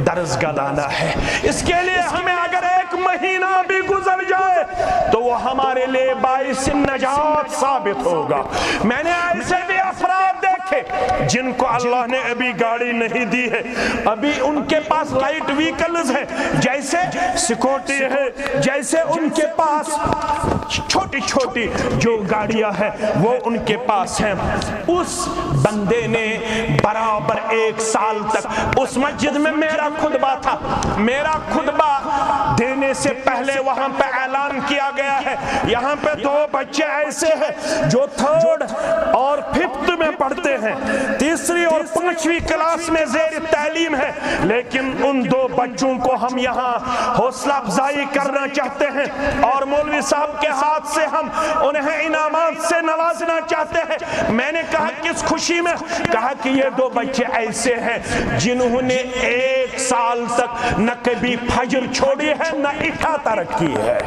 درسگاہ لانا ہے۔ اس کے لیے ہمیں اگر ایک مہینہ بھی گزر جائے تو وہ ہمارے لیے باعث نجات ثابت ہوگا۔ میں نے ایسے بھی افراد دیکھے جن کو اللہ نے ابھی گاڑی نہیں دی ہے، ابھی ان کے پاس لائٹ ویکلز ہے، جیسے سیکورٹی ہے، جیسے ان کے پاس چھوٹی چھوٹی جو گاڑیاں ہیں وہ ان کے پاس ہیں۔ اس بندے نے برابر 1 سال تک اس مسجد میں میرا خطبہ تھا، میرا خطبہ دینے سے پہلے وہاں پہ اعلان کیا گیا ہے یہاں پہ 2 بچے ایسے ہیں جو 3rd اور 5th میں پڑھتے ہیں، 3ری اور 5ویں کلاس میں زیر تعلیم ہے، لیکن ان 2 بچوں کو ہم یہاں حوصلہ افزائی کرنا چاہتے ہیں اور مولوی صاحب کے ہاتھ سے ہم انہیں انعامات سے نوازنا چاہتے ہیں۔ میں نے کہا کس خوشی میں، کہا کہ یہ 2 بچے ایسے ہیں جنہوں نے 1 سال تک نہ کبھی فجر چھوڑی ہے نہ عشاء ترک کی ہے،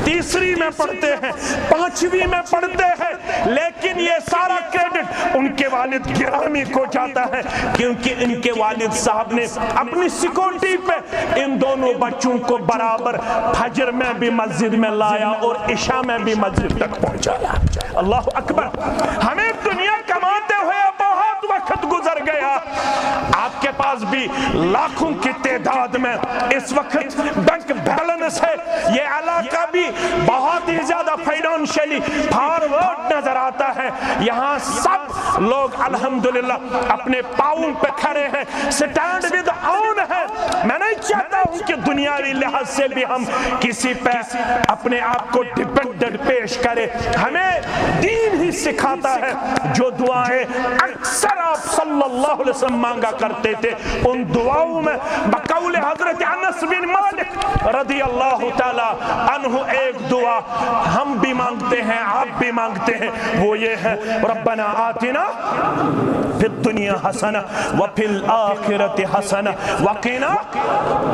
3ری میں پڑھتے ہیں، 5ویں میں پڑھتے ہیں، لیکن یہ سارا کریڈٹ ان کے والد گرامی کو جاتا ہے، کیونکہ ان کے والد صاحب نے اپنی سیکورٹی پہ ان دونوں بچوں کو برابر فجر میں بھی مسجد میں لایا اور عشاء میں بھی مسجد تک پہنچایا۔ اللہ اکبر۔ ہمیں دنیا کماتے ہوئے بہت وقت گزر گیا، آپ کے پاس بھی لاکھوں کی تعداد میں اس وقت بینک بیلنس ہے، یہ علاقہ بھی بہت ہی زیادہ فائنانشلی فارورڈ نظر آتا ہے، یہاں سب لوگ الحمدللہ اپنے پاؤں پہ کھڑے ہیں، سٹینڈ ود آن ہے۔ میں نہیں چاہتا ہوں کہ دنیاوی لحاظ سے بھی ہم کسی پہ اپنے آپ کو ڈیپینڈنٹ پیش کرے، ہمیں دین ہی سکھاتا ہے۔ جو دعائیں اکثر آپ صلی اللہ علیہ وسلم مانگا کرتے تھے، ان دعاؤں میں بقول حضرت انس بن مالک رضی اللہ تعالی عنہ ایک دعا ہم بھی مانگ مانگتے ہیں، آپ بھی مانگتے ہیں، وہ یہ ہے ربنا آتنا فی الدنیا حسنہ وفی الآخرۃ حسنہ وقنا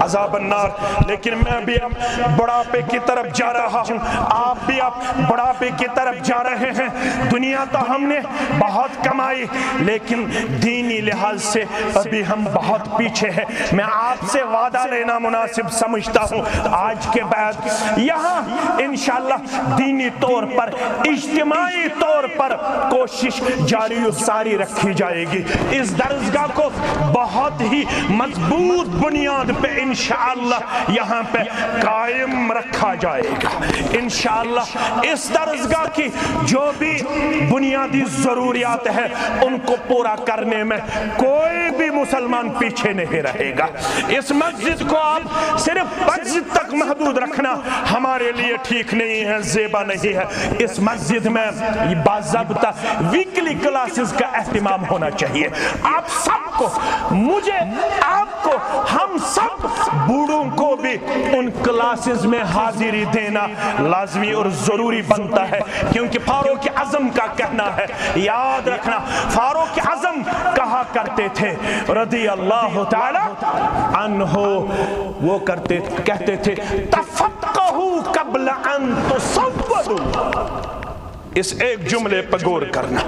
عذاب النار۔ لیکن میں بھی اب بڑھاپے کی طرف جا رہا ہوں، آپ بھی اب بڑھاپے کی طرف جا رہے ہیں۔ دنیا تو ہم نے بہت کمائی، لیکن دینی لحاظ سے ابھی ہم بہت پیچھے ہیں۔ میں آپ سے وعدہ لینا مناسب سمجھتا ہوں، آج کے بعد یہاں انشاءاللہ دینی طور پر، اجتماعی طور پر کوشش جاری و ساری رکھی جائے گی۔ اس درسگاہ کو بہت ہی مضبوط بنیاد پہ انشاءاللہ یہاں پہ قائم رکھا جائے گا۔ انشاءاللہ اس درسگاہ کی جو بھی بنیادی ضروریات ہیں ان کو پورا کرنے میں کوئی بھی مسلمان پیچھے نہیں رہے گا۔ اس مسجد کو آپ صرف مسجد تک محدود رکھنا ہمارے لیے ٹھیک نہیں ہے، زیبا نہیں ہے۔ اس مسجد میں باضابطہ ویکلی کلاسز کا اہتمام ہونا چاہیے۔ آپ سب کو، مجھے، آپ کو، ہم سب بوڑھوں کو بھی ان کلاسز میں حاضری دینا لازمی اور ضروری بنتا ہے، کیونکہ فاروق اعظم کا کہنا ہے، یاد رکھنا، فاروق اعظم کہا کرتے تھے رضی اللہ تعالی عنہ، وہ کہتے تھے تفقہوا قبل ان تصودوا۔ اس ایک جملے پر غور کرنا،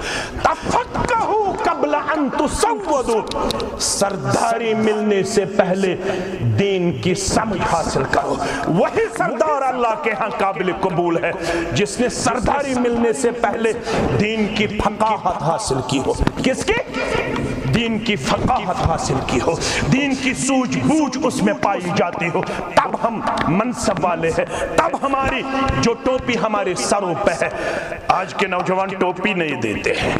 تفقہوا قبل ان تصودوا، سرداری ملنے سے پہلے دین کی سمجھ حاصل کرو۔ وہی سردار اللہ کے ہاں قابل قبول ہے جس نے سرداری ملنے سے پہلے دین کی فقاہت حاصل کی ہو۔ کس کی؟ دین کی فقاہت حاصل کی ہو، دین کی سوجھ بوجھ اس میں پائی جاتی ہو، تب ہم منصب والے ہیں، تب ہماری جو ٹوپی ہمارے سروں پہ ہے۔ آج کے نوجوان ٹوپی نہیں دیتے ہیں،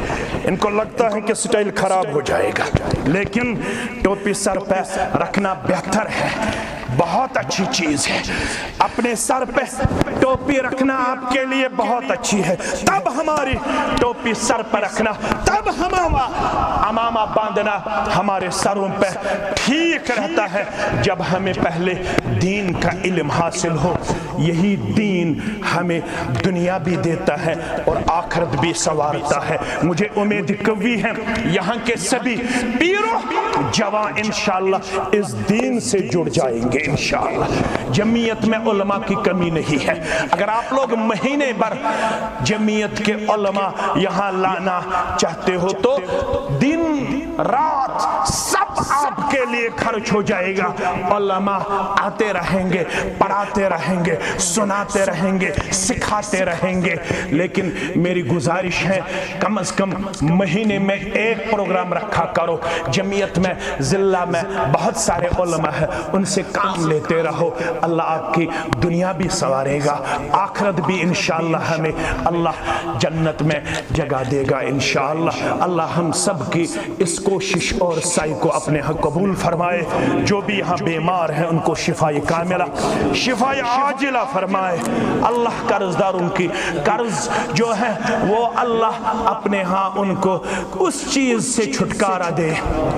ان کو لگتا ہے کہ سٹائل خراب ہو جائے گا، لیکن ٹوپی سر پہ رکھنا بہتر ہے، بہت اچھی چیز ہے۔ اپنے سر پہ ٹوپی رکھنا آپ کے لیے بہت اچھی ہے، تب ہماری ٹوپی سر پہ رکھنا، تب امامہ باندھنا ہمارے سروں پہ ٹھیک رہتا ہے جب ہمیں پہلے دین کا علم حاصل ہو۔ یہی دین ہمیں دنیا بھی دیتا ہے اور آخرت بھی سنوارتا ہے۔ مجھے امید قوی ہے یہاں کے سبھی پیروں جوان انشاءاللہ اس دین سے جڑ جائیں گے انشاءاللہ۔ جمعیت میں علماء کی کمی نہیں ہے، اگر آپ لوگ مہینے بھر جمعیت کے علماء یہاں لانا چاہتے ہو تو دن رات سب آپ کے لیے خرچ ہو جائے گا۔ علماء آتے رہیں گے، پڑھاتے رہیں گے، سناتے رہیں گے، سکھاتے رہیں گے، لیکن میری گزارش ہے کم از کم مہینے میں ایک پروگرام رکھا کرو۔ جمعیت میں، ضلع میں بہت سارے علماء ہیں، ان سے کام لیتے رہو، اللہ آپ کی دنیا بھی سنوارے گا، آخرت بھی انشاءاللہ ہمیں اللہ جنت میں جگہ دے گا انشاءاللہ۔ اللہ ہم سب کی اس کوشش اور سعی کو اپنے حق قبول فرمائے۔ جو بھی یہاں بیمار ہیں ان کو شفاء کاملہ، شفاء عاجلہ فرمائے۔ اللہ قرض داروں کی قرض جو ہے وہ اللہ اپنے ہاں ان کو اس چیز سے چھٹکارا دے۔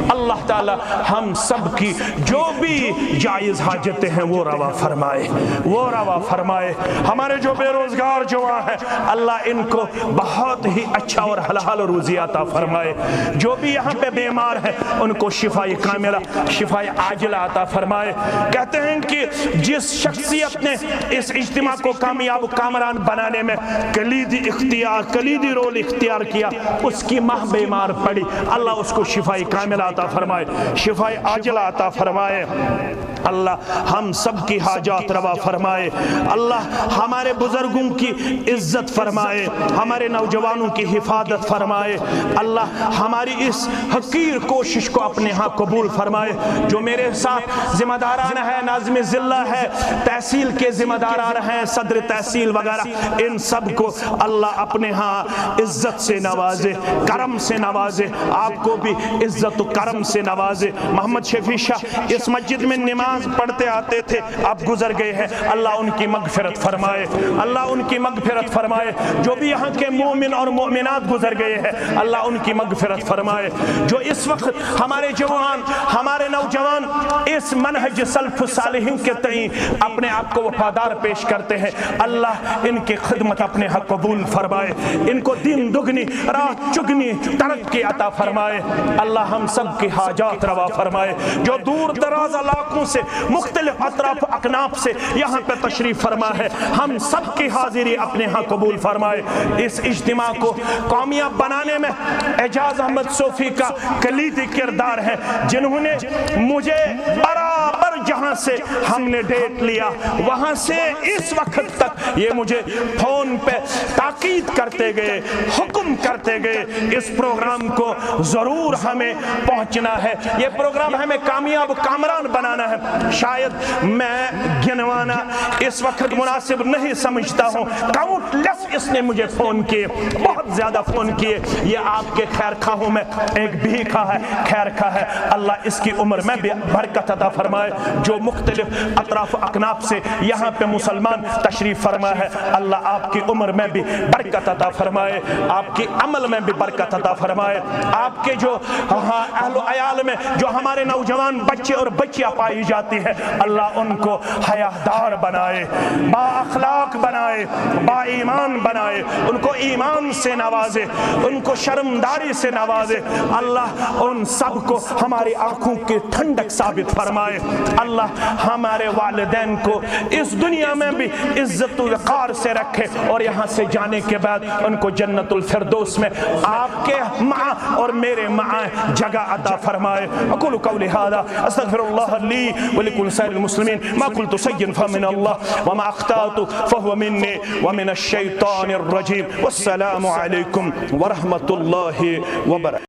اللہ تعالی ہم سب کی جو بھی جائز حاجتیں ہیں وہ روا فرمائے، وہ روا فرمائے۔ ہمارے جو بے روزگار جوان ہیں اللہ ان کو بہت ہی اچھا اور حلال روزی عطا فرمائے۔ جو بھی یہاں پہ بیمار ہیں ان کو شفاء کاملہ، شفاء عاجلہ عطا فرمائے۔ کہتے ہیں کہ جس شخصیت نے اس اجتماع کو کامیاب کامران بنانے میں کلیدی رول اختیار کیا، اس کی ماں بیمار پڑی، اللہ اس کو شفاء کاملہ عطا فرمائے، شفاء عاجلہ عطا فرمائے۔ اللہ ہم سب کی حاجات روا فرمائے۔ اللہ ہمارے بزرگوں کی عزت فرمائے، ہمارے نوجوانوں کی حفاظت فرمائے۔ اللہ ہماری اس حقیر کوشش کو اپنے ہاں قبول فرمائے۔ جو میرے ساتھ ذمہ داران ہیں، ناظم ضلع ہے، تحصیل کے ذمہ داران ہیں، صدر تحصیل وغیرہ، ان سب کو اللہ اپنے ہاں عزت سے نوازے، کرم سے نوازے، آپ کو بھی عزت و کرم سے نوازے۔ محمد شفیع شاہ اس مسجد میں نماز نماز پڑھتے آتے تھے، اب گزر گئے ہیں، اللہ ان کی مغفرت فرمائے، اللہ ان کی مغفرت فرمائے۔ جو بھی یہاں کے مومن اور مومنات گزر گئے ہیں اللہ ان کی مغفرت فرمائے۔ جو اس وقت ہمارے جوان، ہمارے نوجوان اس منہج سلف صالحین کے تئیں اپنے آپ کو وفادار پیش کرتے ہیں، اللہ ان کی خدمت اپنے حق قبول فرمائے، ان کو دین دگنی رات چگنی ترقی عطا فرمائے، اللہ ہم سب کی حاجات روا فرمائے۔ جو دور دراز علاقوں سے مختلف اطراف اکناف سے یہاں پہ تشریف فرما ہے، ہم سب کی حاضری اپنے ہاں قبول فرمائے۔ اس اجتماع کو کامیاب بنانے میں اعجاز احمد صوفی کا کلیدی کردار ہے، جنہوں نے مجھے برابر جہاں سے ہم نے ڈیٹ لیا وہاں سے اس وقت تک یہ مجھے فون پہ تاکید کرتے گئے، حکم کرتے گئے اس پروگرام کو ضرور ہمیں پہنچنا ہے، یہ پروگرام ہمیں کامیاب کامران بنانا ہے۔ شاید میں گنوانا اس وقت مناسب نہیں سمجھتا ہوں، کاؤنٹ لیس اس نے مجھے فون کیے، بہت زیادہ فون کیے، یہ آپ کے خیر خواہوں میں ایک بھی خواہ ہے، خیر خواہ ہے، اللہ اس کی عمر میں بھی برکت عطا فرمائے۔ جو مختلف اطراف اکناف سے یہاں پہ مسلمان تشریف فرما ہے اللہ آپ کی عمر میں بھی برکت عطا فرمائے، آپ کی عمل میں بھی برکت عطا فرمائے، آپ کے جو اہل و عیال میں جو ہمارے نوجوان بچے اور بچیاں پائی جاتی ہیں اللہ ان کو حیادار بنائے، با اخلاق بنائے، با ایمان بنائے، ان کو ایمان سے نوازے، ان کو شرمداری سے نوازے، اللہ ان سب کو ہماری آنکھوں کی ٹھنڈک ثابت فرمائے، اللہ ہمارے والدین کو اس دنیا میں بھی عزت و وقار سے رکھے اور یہاں سے جانے کے بعد ان کو جنت الفردوس میں آپ کے مع اور میرے مع جگہ عطا فرمائے۔ اقول قولی هذا استغفر الله لي ولكل سائر المسلمين ما قلت سيئا فمن الله وما اخطأت فهو مني ومن الشيطان الرجيم والسلام عليكم ورحمة الله وبركاته۔